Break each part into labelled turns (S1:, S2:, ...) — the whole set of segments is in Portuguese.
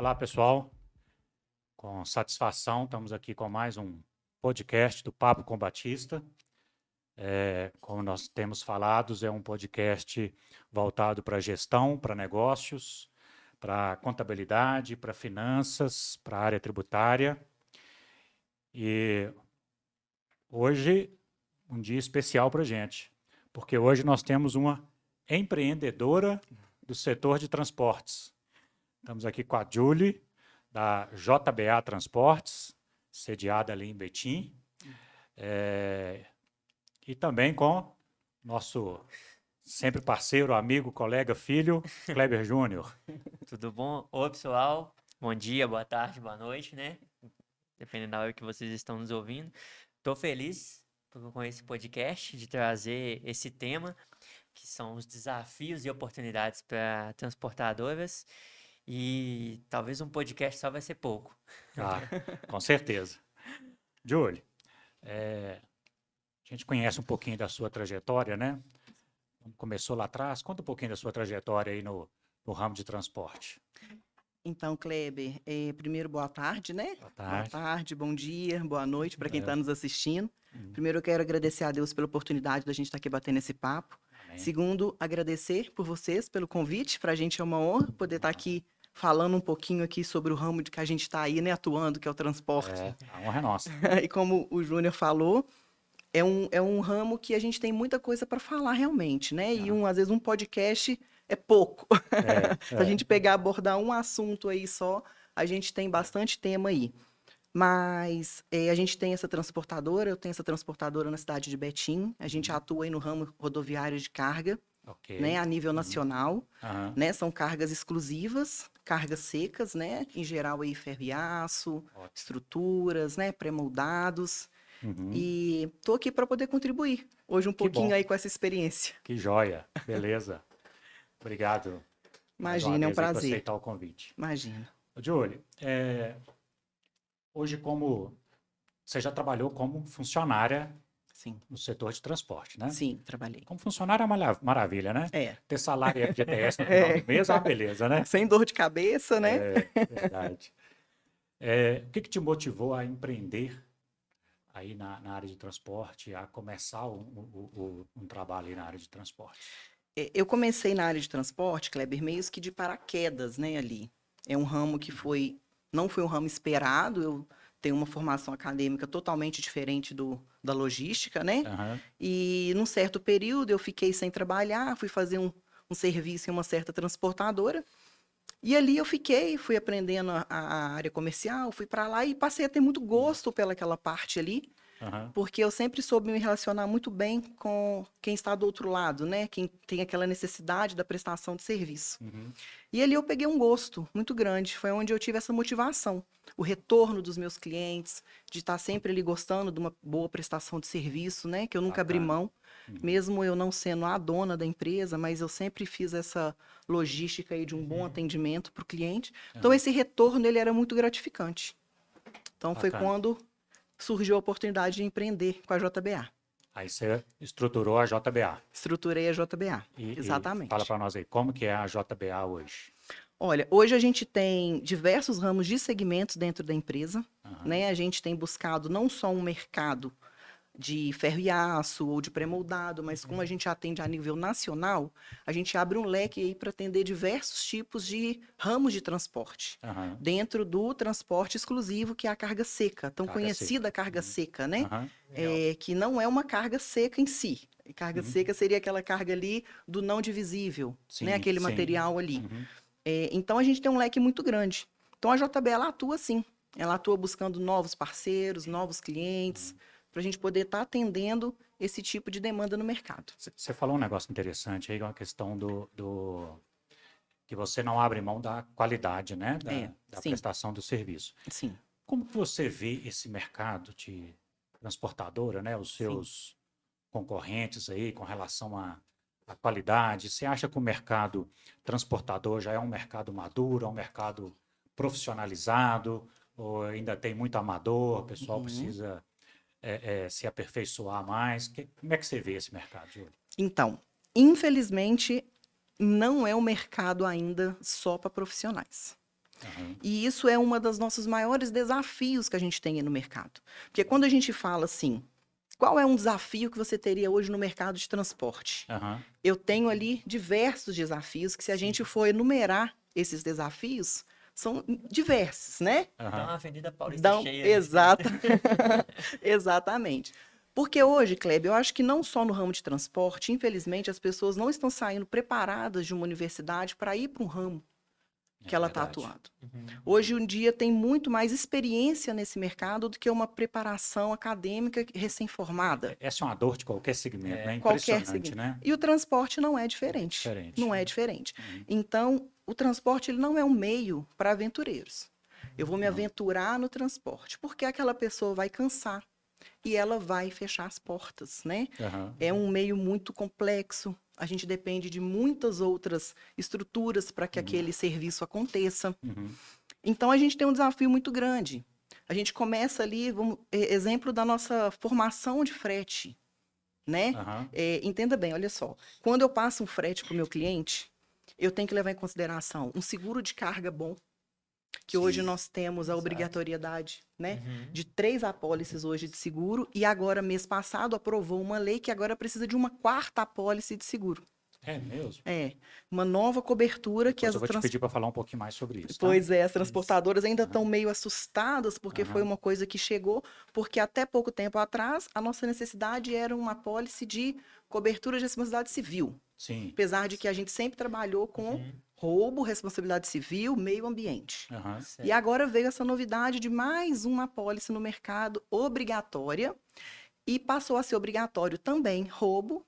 S1: Olá, pessoal. Com satisfação, estamos aqui com mais um podcast do Papo com Batista. Como nós temos falado, é um podcast voltado para gestão, para negócios, para contabilidade, para finanças, para a área tributária. E hoje, um dia especial para a gente, porque hoje nós temos uma empreendedora do setor de transportes. Estamos aqui com a Julie, da JBA Transportes, sediada ali em Betim, e também com nosso sempre parceiro, amigo, colega, filho, Kleber Júnior.
S2: Tudo bom? Oi, pessoal. Bom dia, boa tarde, boa noite, né? Dependendo da hora que vocês estão nos ouvindo. Estou feliz com esse podcast de trazer esse tema, que são os desafios e oportunidades para transportadoras. E talvez um podcast só vai ser pouco.
S1: Ah, com certeza. Julie, a gente conhece um pouquinho da sua trajetória, né? Começou lá atrás. Conta um pouquinho da sua trajetória aí no ramo de transporte.
S3: Então, Kleber, primeiro, boa tarde, né?
S1: Boa tarde.
S3: Boa tarde, bom dia, boa noite para quem está nos assistindo. Primeiro, eu quero agradecer a Deus pela oportunidade da gente estar aqui batendo esse papo.
S1: Amém.
S3: Segundo, agradecer por vocês, pelo convite. Para a gente é uma honra poder estar aqui falando um pouquinho aqui sobre o ramo de que a gente está aí, né, atuando, que é o transporte.
S1: A honra é nossa.
S3: E como o Júnior falou, é um ramo que a gente tem muita coisa para falar realmente, né? E às vezes um podcast é pouco. Se a gente pegar, abordar um assunto aí só, a gente tem bastante tema aí. Mas a gente tem essa transportadora, eu tenho essa transportadora na cidade de Betim, a gente atua aí no ramo rodoviário de carga,
S1: Ok.
S3: né, a nível nacional,
S1: Aham.
S3: né? São cargas exclusivas, cargas secas, né? Em geral aí ferro e aço,
S1: Ótimo.
S3: estruturas, né? Pré-moldados.
S1: Uhum.
S3: E tô aqui para poder contribuir hoje um pouquinho
S1: bom.
S3: aí com essa experiência.
S1: Que joia. Beleza. Obrigado. mais uma
S3: Imagina, é um
S1: vez aí por
S3: prazer.
S1: aceitar o convite.
S3: Imagina.
S1: Julie, hoje você já trabalhou como funcionária
S3: Sim,
S1: no setor de transporte, né?
S3: sim, trabalhei.
S1: Como funcionária é maravilha, né?
S3: É,
S1: Ter salário e FGTS no final do mês é uma beleza, né?
S3: sem dor de cabeça, né?
S1: Verdade. O que te motivou a empreender aí na área de transporte, a começar um trabalho aí na área de transporte?
S3: Eu comecei na área de transporte, Kleber, meio que de paraquedas, né, ali. É um ramo que não foi um ramo esperado, eu tenho uma formação acadêmica totalmente diferente da logística, né?
S1: Aham.
S3: E num certo período eu fiquei sem trabalhar, fui fazer um serviço em uma certa transportadora. E ali eu fui aprendendo a área comercial, fui para lá e passei a ter muito gosto pelaquela parte ali,
S1: Aham.
S3: porque eu sempre soube me relacionar muito bem com quem está do outro lado, né? Quem tem aquela necessidade da prestação de serviço.
S1: Uhum.
S3: E ali eu peguei um gosto muito grande, foi onde eu tive essa motivação, o retorno dos meus clientes, de estar sempre ali gostando de uma boa prestação de serviço, né? Que eu nunca abri
S1: Bacana.
S3: mão,
S1: Uhum.
S3: mesmo eu não sendo a dona da empresa, mas eu sempre fiz essa logística aí de um bom atendimento para o cliente. Então esse retorno ele era muito gratificante. Então foi
S1: Bacana.
S3: quando surgiu a oportunidade de empreender com a JBA.
S1: Aí você estruturou a JBA.
S3: Estruturei a JBA,
S1: E
S3: exatamente.
S1: fala para nós aí, como que é a JBA hoje?
S3: Olha, hoje a gente tem diversos ramos de segmentos dentro da empresa,
S1: Aham.
S3: né? A gente tem buscado não só um mercado de ferro e aço ou de pré-moldado, mas como a gente atende a nível nacional, a gente abre um leque aí para atender diversos tipos de ramos de transporte.
S1: Aham.
S3: Dentro do transporte exclusivo, que é a carga seca, tão
S1: Carga
S3: conhecida carga seca, né?
S1: Aham.
S3: Que não é uma carga seca em si. Carga seca seria aquela carga ali do não divisível,
S1: Sim,
S3: né? Aquele
S1: sim.
S3: material ali.
S1: Uhum.
S3: Então, a gente tem um leque muito grande. Então, a JB, ela atua sim. Ela atua buscando novos parceiros, novos clientes, para a gente poder estar atendendo esse tipo de demanda no mercado.
S1: Você falou um negócio interessante aí, uma questão que você não abre mão da qualidade, né? Da
S3: sim.
S1: prestação do serviço.
S3: Sim.
S1: Como que você vê esse mercado de transportadora, né? Os seus concorrentes aí com relação à qualidade? Você acha que o mercado transportador já é um mercado maduro, é um mercado profissionalizado, ou ainda tem muito amador, o pessoal precisa se aperfeiçoar mais? Como é que você vê esse mercado, Júlio?
S3: Então, infelizmente, não é um mercado ainda só para profissionais.
S1: Aham.
S3: E isso é um dos nossos maiores desafios que a gente tem no mercado. Porque quando a gente fala assim, qual é um desafio que você teria hoje no mercado de transporte?
S1: Aham.
S3: Eu tenho ali diversos desafios que, se a gente for enumerar esses desafios, são diversos, né?
S2: Então,
S1: Aham.
S2: a Avenida Paulista cheia.
S3: Exato. Exatamente. Porque hoje, Kleber, eu acho que não só no ramo de transporte, infelizmente, as pessoas não estão saindo preparadas de uma universidade para ir para um ramo que
S1: É
S3: ela está
S1: verdade.
S3: atuando.
S2: Uhum.
S3: Hoje em dia tem muito mais experiência nesse mercado do que uma preparação acadêmica recém-formada.
S1: Essa é uma dor de qualquer segmento,
S2: É.
S1: né?
S3: Qualquer
S1: Impressionante,
S3: segmento.
S1: né?
S3: E o transporte não é diferente.
S1: Diferente.
S3: Não é diferente.
S1: Uhum.
S3: Então, o transporte ele não é um meio para aventureiros. Eu vou me
S1: Não.
S3: aventurar no transporte, porque aquela pessoa vai cansar e ela vai fechar as portas, né?
S1: Aham.
S3: É um meio muito complexo. A gente depende de muitas outras estruturas para que aquele serviço aconteça.
S1: Uhum.
S3: Então, a gente tem um desafio muito grande. A gente começa ali, exemplo da nossa formação de frete, né?
S1: Aham.
S3: Entenda bem, olha só. Quando eu passo um frete para o meu cliente, eu tenho que levar em consideração um seguro de carga bom, que hoje
S1: Sim.
S3: nós temos a
S2: Exato.
S3: obrigatoriedade, né?
S2: Uhum.
S3: De 3 apólices hoje de seguro, e agora, mês passado, aprovou uma lei que agora precisa de uma 4ª apólice de seguro.
S1: É mesmo?
S3: Uma nova cobertura que
S1: Depois
S3: as
S1: eu vou te pedir para falar um pouquinho mais sobre isso, tá?
S3: Pois é, as transportadoras ainda estão
S1: Aham.
S3: meio assustadas, porque foi
S1: Aham.
S3: uma coisa que chegou, porque até pouco tempo atrás, a nossa necessidade era uma apólice de cobertura de responsabilidade civil.
S1: Sim.
S3: Apesar de que a gente sempre trabalhou com
S2: Uhum.
S3: roubo, responsabilidade civil, meio ambiente.
S1: Aham.
S3: E
S2: Certo.
S3: agora veio essa novidade de mais uma apólice no mercado obrigatória, e passou a ser obrigatório também roubo,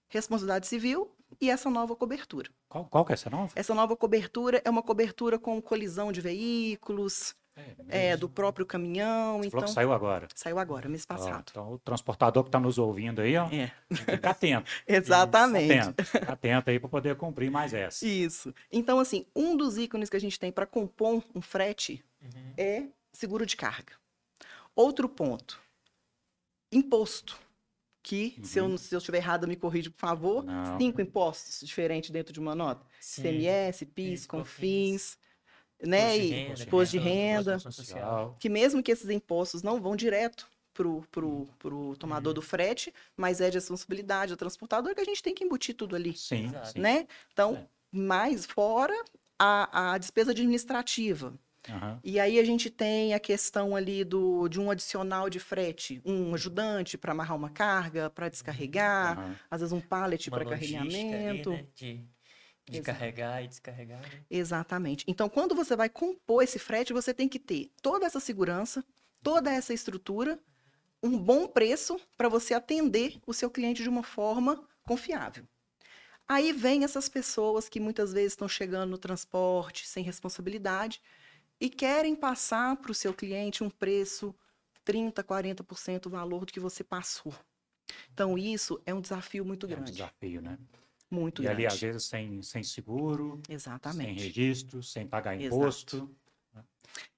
S3: responsabilidade civil e essa nova cobertura.
S1: Qual que é essa nova?
S3: Essa nova cobertura é uma cobertura com colisão de veículos,
S1: É
S3: do
S1: mesmo?
S3: próprio caminhão.
S1: Você falou que
S3: Então,
S1: saiu agora.
S3: saiu agora, mês
S1: Ó,
S3: passado.
S1: então, o transportador que está nos ouvindo aí, ó,
S3: É,
S1: fica atento.
S3: exatamente.
S1: Fica atento aí para poder cumprir mais essa.
S3: Isso. Então, assim, um dos ícones que a gente tem para compor um frete
S2: Uhum.
S3: é seguro de carga. Outro ponto, imposto. Que, se eu estiver errada, me corrija, por favor.
S1: Não.
S3: 5 impostos diferentes dentro de uma nota.
S2: Sim.
S3: ICMS, PIS,
S2: PIS,
S3: COFINS,
S2: Imposto
S3: né?
S2: de
S3: E
S2: renda,
S3: imposto de
S2: criação do
S3: renda.
S2: imposto social.
S3: Que mesmo que esses impostos não vão direto pro tomador do frete, mas é de responsabilidade do transportador, que a gente tem que embutir tudo ali,
S1: Sim,
S2: Exato.
S1: sim.
S3: né? Então,
S1: É.
S3: mais fora a despesa administrativa.
S1: Aham.
S3: E aí a gente tem a questão ali de um adicional de frete, um ajudante para amarrar uma carga, para descarregar,
S1: Aham.
S3: às vezes um pallet
S2: Uma
S3: para
S2: logística ali,
S3: carregamento.
S2: né? De
S3: Exato.
S2: carregar e descarregar, né?
S3: Exatamente. Então, quando você vai compor esse frete, você tem que ter toda essa segurança, toda essa estrutura, um bom preço para você atender o seu cliente de uma forma confiável. Aí vem essas pessoas que muitas vezes estão chegando no transporte sem responsabilidade e querem passar para o seu cliente um preço 30%, 40% o valor do que você passou. Então, isso é um desafio muito
S1: É um
S3: grande.
S1: desafio, né?
S3: Muito
S1: E ali,
S3: grande.
S1: às vezes, sem seguro, sem
S3: Exatamente.
S1: registro, sem pagar
S3: Exato.
S1: imposto.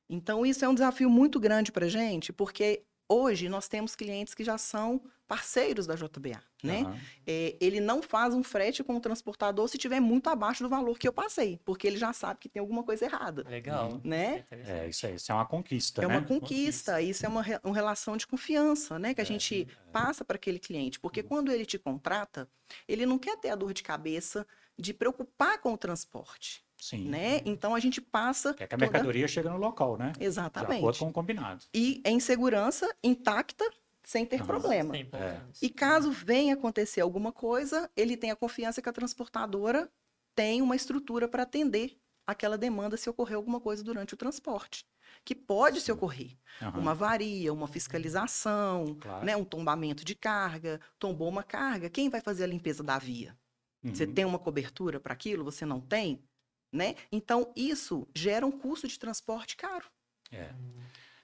S3: Então, isso é um desafio muito grande para a gente, porque hoje nós temos clientes que já são parceiros da JBA, né?
S1: Aham.
S3: Ele não faz um frete com o transportador se tiver muito abaixo do valor que eu passei, porque ele já sabe que tem alguma coisa errada,
S2: Legal.
S3: né?
S2: Interessante.
S1: Isso é uma conquista,
S3: É uma
S1: né?
S3: conquista, isso é uma relação de confiança, né? Que a gente passa para aquele cliente, porque quando ele te contrata, ele não quer ter a dor de cabeça de preocupar com o transporte,
S1: Sim.
S3: né? Então, a gente passa
S1: Quer que a mercadoria chegue no local, né? De acordo
S3: Exatamente.
S1: com o combinado.
S3: E em segurança, intacta, sem ter
S1: Aham.
S3: problema.
S2: Sem problemas.
S3: E caso venha acontecer alguma coisa, ele tem a confiança que a transportadora tem uma estrutura para atender aquela demanda se ocorrer alguma coisa durante o transporte. Que pode se
S1: Sim.
S3: ocorrer.
S1: Aham.
S3: Uma avaria, uma fiscalização,
S1: Claro.
S3: né, um tombamento de carga, tombou uma carga, quem vai fazer a limpeza da via? Você
S1: Uhum.
S3: tem uma cobertura para aquilo? Você não tem? Né? Então, isso gera um custo de transporte caro.
S1: É.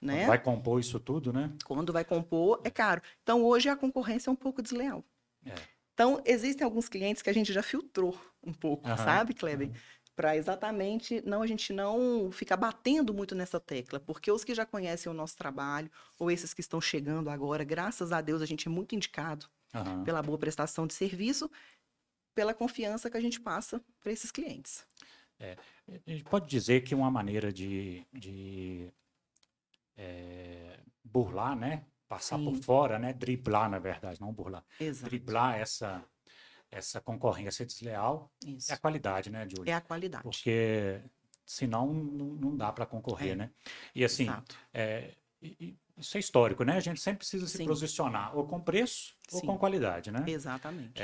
S3: Né?
S1: Quando vai compor isso tudo, né?
S3: Quando vai compor, é caro. Então, hoje a concorrência é um pouco desleal.
S1: É.
S3: Então, existem alguns clientes que a gente já filtrou um pouco,
S1: Aham.
S3: sabe, Kleber? Para exatamente a gente não ficar batendo muito nessa tecla, porque os que já conhecem o nosso trabalho, ou esses que estão chegando agora, graças a Deus a gente é muito indicado
S1: Aham.
S3: pela boa prestação de serviço, pela confiança que a gente passa para esses clientes.
S1: A gente pode dizer que uma maneira de burlar, né? Passar por
S3: Sim,
S1: fora, né? Driblar, na verdade, não burlar.
S3: exato.
S1: Driblar essa concorrência desleal é a
S3: Isso.
S1: qualidade, né, Júlio?
S3: É a qualidade.
S1: Porque senão não dá para concorrer,
S3: É,
S1: né? E assim,
S3: exato.
S1: isso é histórico, né? A gente sempre precisa se
S3: Sim,
S1: posicionar ou com preço ou com
S3: sim,
S1: qualidade, né?
S3: exatamente.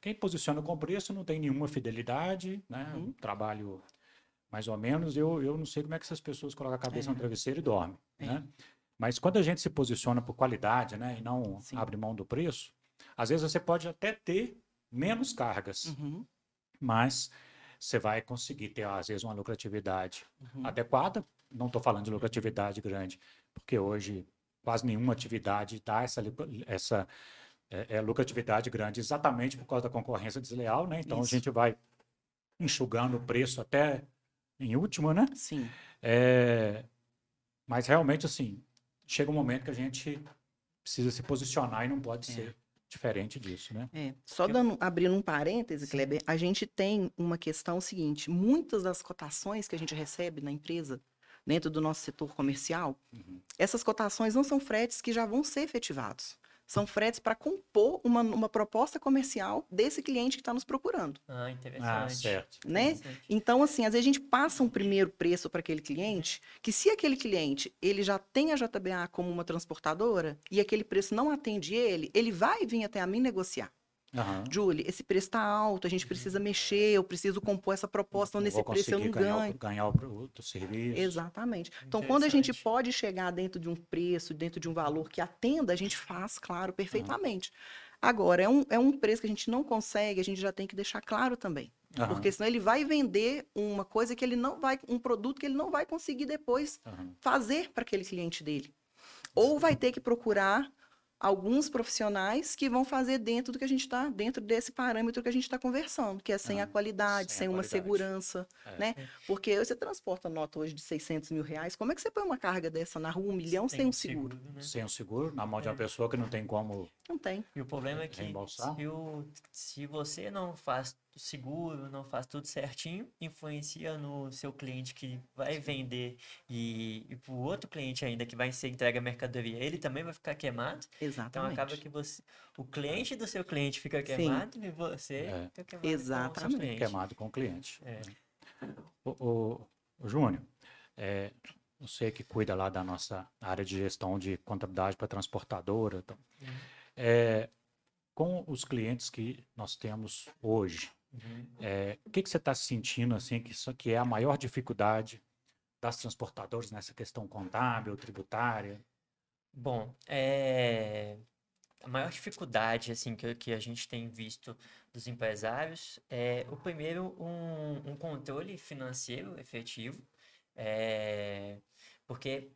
S1: Quem posiciona com preço não tem nenhuma fidelidade, né?
S3: Uhum.
S1: Trabalho mais ou menos. Eu não sei como é que essas pessoas colocam a cabeça no
S3: É,
S1: travesseiro e dormem,
S3: é,
S1: né? Mas quando a gente se posiciona por qualidade, né, e não
S3: sim.
S1: abre mão do preço, às vezes você pode até ter menos cargas,
S3: Uhum,
S1: mas você vai conseguir ter, às vezes, uma lucratividade
S3: uhum.
S1: adequada. Não estou falando de lucratividade grande, porque hoje quase nenhuma atividade dá essa lucratividade grande, exatamente por causa da concorrência desleal, né? Então a
S3: Isso,
S1: gente vai enxugando o preço até em último, né?
S3: sim.
S1: Mas realmente, assim, chega um momento que a gente precisa se posicionar e não pode
S3: É.
S1: ser diferente disso, né?
S3: Só abrindo um parêntese,
S2: Sim.
S3: Kleber, a gente tem uma questão seguinte: muitas das cotações que a gente recebe na empresa, dentro do nosso setor comercial, essas cotações não são fretes que já vão ser efetivados. São fretes para compor uma proposta comercial desse cliente que está nos procurando.
S2: Ah, interessante.
S1: Certo.
S3: Né?
S2: Interessante.
S3: Então, assim, às vezes a gente passa um primeiro preço para aquele cliente, que se aquele cliente ele já tem a JBA como uma transportadora e aquele preço não atende ele vai vir até a mim negociar.
S1: Aham.
S3: Julie, esse preço está alto, a gente precisa mexer, eu preciso compor essa proposta,
S1: Não
S3: nesse
S1: vou
S3: preço eu
S1: conseguir
S3: não ganho.
S1: ganhar o serviço.
S3: Exatamente. Então, quando a gente
S2: Interessante.
S3: pode chegar dentro de um preço, dentro de um valor que atenda, a gente faz, claro,
S1: Aham.
S3: perfeitamente. Agora, é um preço que a gente não consegue, a gente já tem que deixar claro também.
S1: Aham.
S3: Porque senão ele vai vender uma coisa que ele não vai, um produto que ele não vai conseguir depois
S1: Aham.
S3: fazer para aquele cliente dele. Ou vai ter que procurar alguns profissionais que vão fazer dentro do que a gente está, dentro desse parâmetro que a gente está conversando, que é sem a
S1: Aham.
S3: qualidade,
S1: Sem a
S3: sem uma
S1: qualidade.
S3: segurança,
S1: É.
S3: né? Porque você transporta nota hoje de 600 mil reais, como é que você põe uma carga dessa na rua, 1 milhão,
S2: Tem
S3: sem um
S2: um
S3: seguro?
S2: né?
S1: Sem o seguro, na mão de uma
S2: É.
S1: pessoa que não tem como
S3: Não tem.
S2: E o problema é que
S1: reembolsar.
S2: se você não faz o seguro, não faz tudo certinho, influencia no seu cliente que vai vender e para o outro cliente ainda que vai ser entregue a mercadoria, ele também vai ficar queimado. Então acaba
S3: Exatamente.
S2: que o cliente do seu cliente fica
S3: Sim,
S2: queimado e você
S1: É.
S2: fica queimado com os seus
S3: exatamente.
S2: clientes.
S1: Queimado com o cliente.
S2: É.
S1: O Júnior, você que cuida lá da nossa área de gestão de contabilidade para transportadora, então, com os clientes que nós temos hoje, o que você está sentindo assim que isso aqui é a maior dificuldade das transportadoras nessa questão contábil, tributária?
S2: Bom, a maior dificuldade assim que a gente tem visto dos empresários é o primeiro um controle financeiro efetivo, porque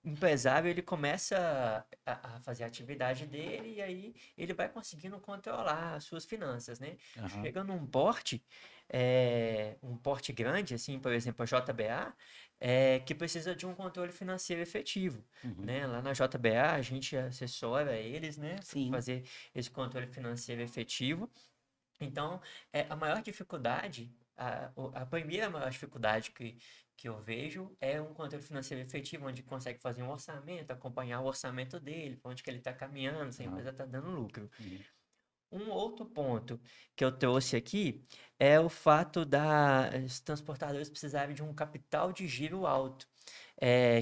S2: o empresário ele começa a fazer a atividade dele e aí ele vai conseguindo controlar as suas finanças, né?
S1: Aham.
S2: Chega num um porte grande, assim, por exemplo, a JBA, que precisa de um controle financeiro efetivo,
S1: Uhum.
S2: né? Lá na JBA a gente assessora eles, né, para
S3: Sim.
S2: fazer esse controle financeiro efetivo. Então, a maior dificuldade, a primeira maior dificuldade que eu vejo é um controle financeiro efetivo, onde consegue fazer um orçamento, acompanhar o orçamento dele, para onde que ele está caminhando, se a empresa está dando lucro.
S1: Uhum.
S2: Um outro ponto que eu trouxe aqui é o fato dos transportadores precisarem de um capital de giro alto,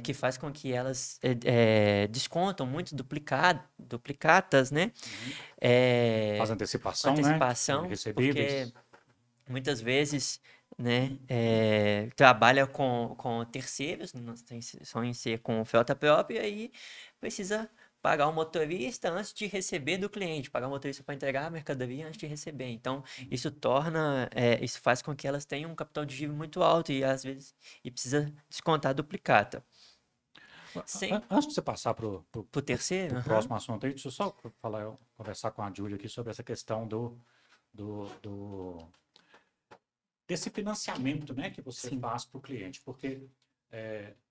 S2: que faz com que elas descontam muito duplicatas, né?
S1: Faz
S2: Com
S1: antecipação, né? De
S2: antecipação,
S1: recebíveis.
S2: porque muitas vezes, né, trabalha com terceiros, não tem só em ser com frota própria, e aí precisa pagar o motorista antes de receber do cliente, pagar o motorista para entregar a mercadoria antes de receber. Então, isso faz com que elas tenham um capital de giro muito alto e às vezes precisa descontar a duplicata.
S1: Antes de você passar para
S2: Pro terceiro,
S1: o próximo assunto aí, deixa eu só conversar com a Júlia aqui sobre essa questão desse financiamento, né, que você
S3: Sim.
S1: faz para o cliente. Porque,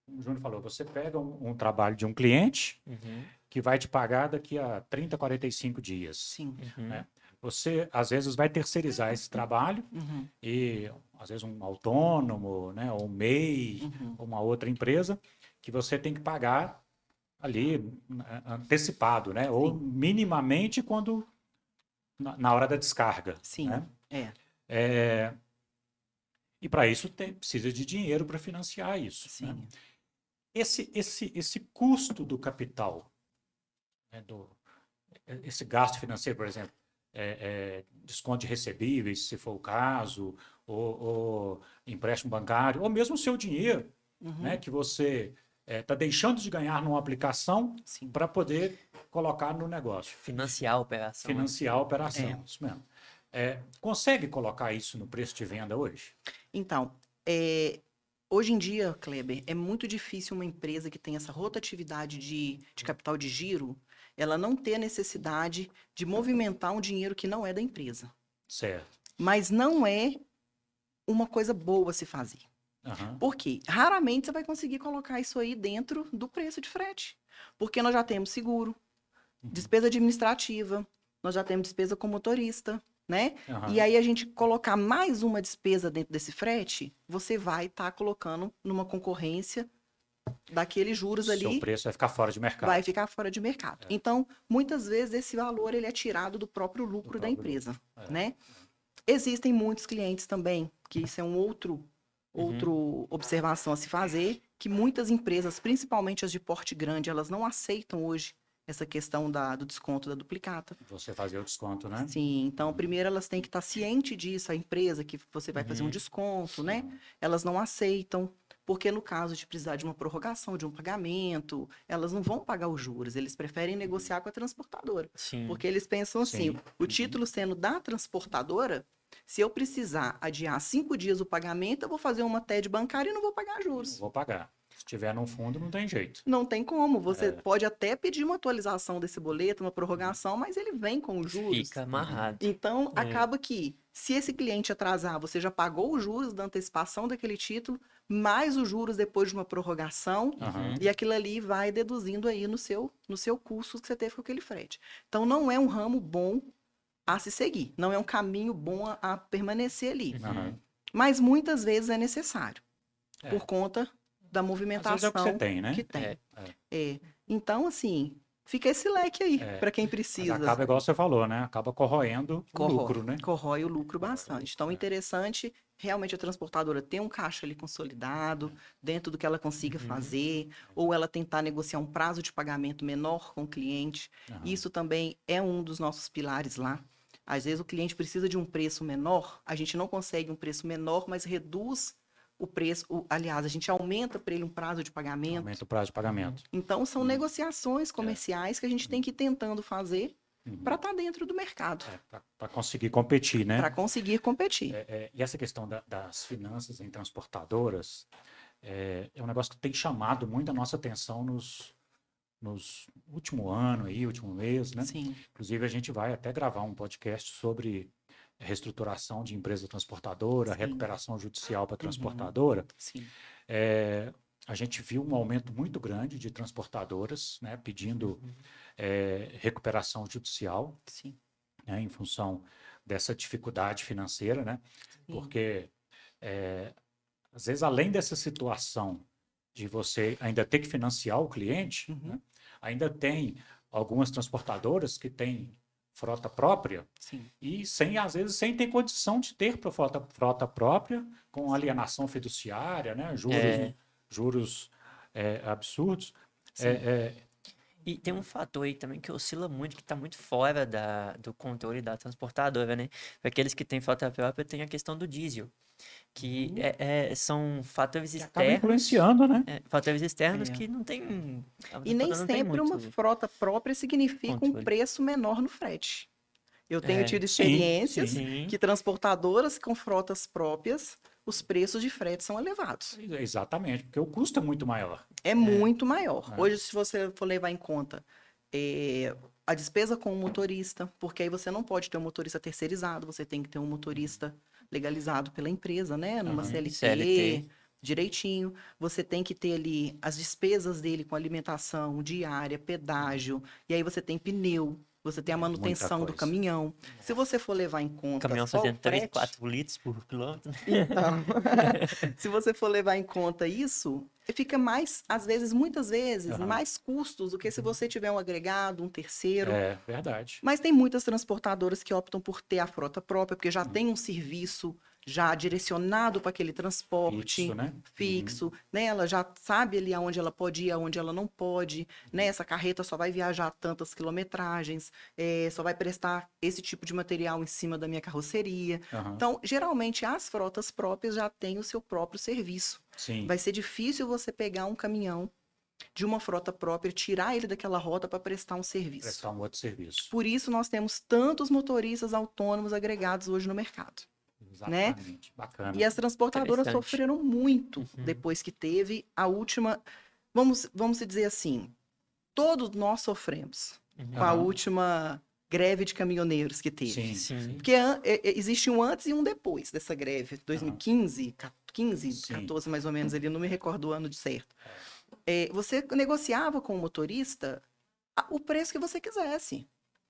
S1: o Júnior falou, você pega um trabalho de um cliente
S2: Uhum,
S1: que vai te pagar daqui a 30, 45 dias.
S3: Sim.
S2: uhum,
S1: Né? você às vezes vai terceirizar esse trabalho
S3: Uhum,
S1: e às vezes um autônomo, né, ou um MEI,
S3: uhum.
S1: ou uma outra empresa que você tem que pagar ali antecipado, né, ou
S3: Sim,
S1: minimamente quando na hora da descarga,
S3: sim,
S1: né?
S3: é,
S1: E para isso precisa de dinheiro para financiar isso, né?
S3: sim.
S1: Esse custo do capital, né, esse gasto financeiro, por exemplo, desconto de recebíveis, se for o caso, ou empréstimo bancário, ou mesmo o seu dinheiro, né,
S3: Uhum,
S1: que você está deixando de ganhar numa aplicação
S3: sim.
S1: para poder colocar no negócio,
S2: Financiar a operação, né?
S1: financiar a
S3: É.
S1: operação, isso mesmo. Consegue colocar isso no preço de venda hoje?
S3: Então, é, hoje em dia, Kleber, é muito difícil uma empresa que tem essa rotatividade de capital de giro, ela não ter a necessidade de movimentar um dinheiro que não é da empresa.
S1: Certo.
S3: Mas não é uma coisa boa se fazer.
S1: Aham.
S3: Por quê? Raramente você vai conseguir colocar isso aí dentro do preço de frete. Porque nós já temos seguro, despesa administrativa, nós já temos despesa com motorista, né? E
S1: Aham.
S3: aí a gente colocar mais uma despesa dentro desse frete, você vai estar colocando numa concorrência daqueles juros
S1: Seu
S3: ali,
S1: preço vai ficar fora de
S3: vai
S1: mercado.
S3: ficar fora de mercado. Então, muitas vezes esse valor ele é tirado do próprio
S1: Do
S3: lucro da
S1: próprio
S3: empresa,
S1: lucro.
S3: né? Existem muitos clientes também, que isso é um
S2: Uhum.
S3: outro observação a se fazer, que muitas empresas, principalmente as de porte grande, elas não aceitam hoje essa questão do desconto da duplicata.
S1: Você fazer o desconto, né?
S3: Sim, então primeiro elas têm que estar ciente disso, a empresa que você vai fazer um
S2: Uhum.
S3: desconto, né? Elas não aceitam, porque no caso de precisar de uma prorrogação de um pagamento, elas não vão pagar os juros, eles preferem negociar com a transportadora,
S2: Sim.
S3: porque eles pensam assim,
S1: Sim.
S3: o título sendo da transportadora, se eu precisar adiar 5 dias o pagamento, eu vou fazer uma TED bancária e não vou pagar
S1: Não
S3: juros.
S1: vou pagar. Se tiver no fundo, não tem jeito.
S3: Não tem como. Você pode até pedir uma atualização desse boleto, uma prorrogação, mas ele vem com os juros.
S2: Fica amarrado.
S3: Então,
S2: É.
S3: acaba que, se esse cliente atrasar, você já pagou os juros da antecipação daquele título, mais os juros depois de uma prorrogação,
S1: Aham.
S3: e aquilo ali vai deduzindo aí no seu custo que você teve com aquele frete. Então, não é um ramo bom a se seguir, não é um caminho bom a permanecer ali.
S1: Aham.
S3: Mas muitas vezes é necessário,
S1: É.
S3: por conta da
S1: Às
S3: movimentação
S1: vezes é o que você tem, né?
S3: que tem.
S2: É.
S3: É. Então, assim, fica esse leque aí para quem
S1: Mas
S3: precisa.
S1: acaba, igual você falou, né? Acaba corroendo o lucro, né?
S3: Corrói o lucro
S1: Corrói o
S3: bastante.
S1: lucro,
S3: Então, interessante realmente a transportadora ter um caixa ali consolidado, dentro do que ela consiga fazer, ou ela tentar negociar um prazo de pagamento menor com o cliente.
S1: Aham.
S3: Isso também é um dos nossos pilares lá. Às vezes o cliente precisa de um preço menor, a gente não consegue um preço menor, mas reduz o preço. Aliás, a gente aumenta para ele um prazo de pagamento.
S1: Aumenta o prazo de pagamento.
S3: Então, são negociações comerciais que a gente tem que ir tentando fazer para estar dentro do mercado,
S1: Para conseguir competir, né?
S3: para conseguir competir.
S1: E essa questão das finanças em transportadoras é um negócio que tem chamado muito a nossa atenção nos último ano aí, último mês, né?
S3: Sim,
S1: Inclusive, a gente vai até gravar um podcast sobre reestruturação de empresa transportadora,
S3: Sim.
S1: recuperação judicial para transportadora.
S3: sim.
S1: A gente viu um aumento muito grande de transportadoras, né, pedindo recuperação judicial,
S3: Sim.
S1: né, em função dessa dificuldade financeira, né? Porque às vezes, além dessa situação de você ainda ter que financiar o cliente, né, ainda tem algumas transportadoras que têm frota própria
S3: Sim.
S1: e às vezes sem ter condição de ter frota própria, com alienação fiduciária, né, juros absurdos.
S2: E tem um fator aí também que oscila muito, que está muito fora do controle da transportadora, né? Para aqueles que têm frota própria, tem a questão do diesel, que são fatores
S1: Que acaba
S2: externos,
S1: influenciando, né?
S2: fatores externos que não tem... a
S3: E nem
S2: transportadora não tem
S3: sempre uma
S2: muito
S3: frota própria significa um
S2: controle.
S3: preço menor no frete. Eu tenho tido
S1: Sim,
S3: experiências
S2: sim.
S3: que transportadoras com frotas próprias, os preços de frete são elevados.
S1: Exatamente, porque o custo é muito maior.
S3: É muito maior. Hoje, se você for levar em conta a despesa com o motorista, porque aí você não pode ter um motorista terceirizado, você tem que ter um motorista legalizado pela empresa, né? Numa CLT, direitinho. Você tem que ter ali as despesas dele com alimentação, diária, pedágio, e aí você tem pneu. você tem a
S1: Muita
S3: manutenção do
S1: coisa.
S3: caminhão. Se você for levar em
S2: O
S3: conta
S2: caminhão
S3: só o
S2: fazendo 3,
S3: frete,
S2: 4 litros por quilômetro, né?
S3: então, se você for levar em conta isso, fica mais, às vezes, muitas vezes,
S1: Aham.
S3: mais custos do que se você tiver um agregado, um terceiro.
S1: É verdade.
S3: Mas tem muitas transportadoras que optam por ter a frota própria, porque já
S1: Uhum.
S3: tem um serviço já direcionado para aquele transporte
S1: Fixo, né?
S3: fixo, né? Ela já sabe ali aonde ela pode ir, aonde ela não pode, né? Essa carreta só vai viajar tantas quilometragens, só vai prestar esse tipo de material em cima da minha carroceria.
S1: Aham.
S3: Então, geralmente, as frotas próprias já têm o seu próprio serviço.
S1: Sim.
S3: Vai ser difícil você pegar um caminhão de uma frota própria, tirar ele daquela rota para prestar um serviço.
S1: Prestar um outro serviço.
S3: Por isso, nós temos tantos motoristas autônomos agregados hoje no mercado.
S1: Exatamente. Bacana.
S3: E as transportadoras
S2: Interessante.
S3: sofreram muito
S2: Uhum.
S3: depois que teve a última. Vamos dizer assim, todos nós sofremos com a
S1: Aham.
S3: última greve de caminhoneiros que teve.
S1: Sim.
S2: Sim.
S3: Porque existe um antes e um depois dessa greve. 2015, 15,
S1: Sim.
S3: 14 mais ou menos ali, eu não me recordo o ano de certo. Você negociava com o motorista o preço que você quisesse.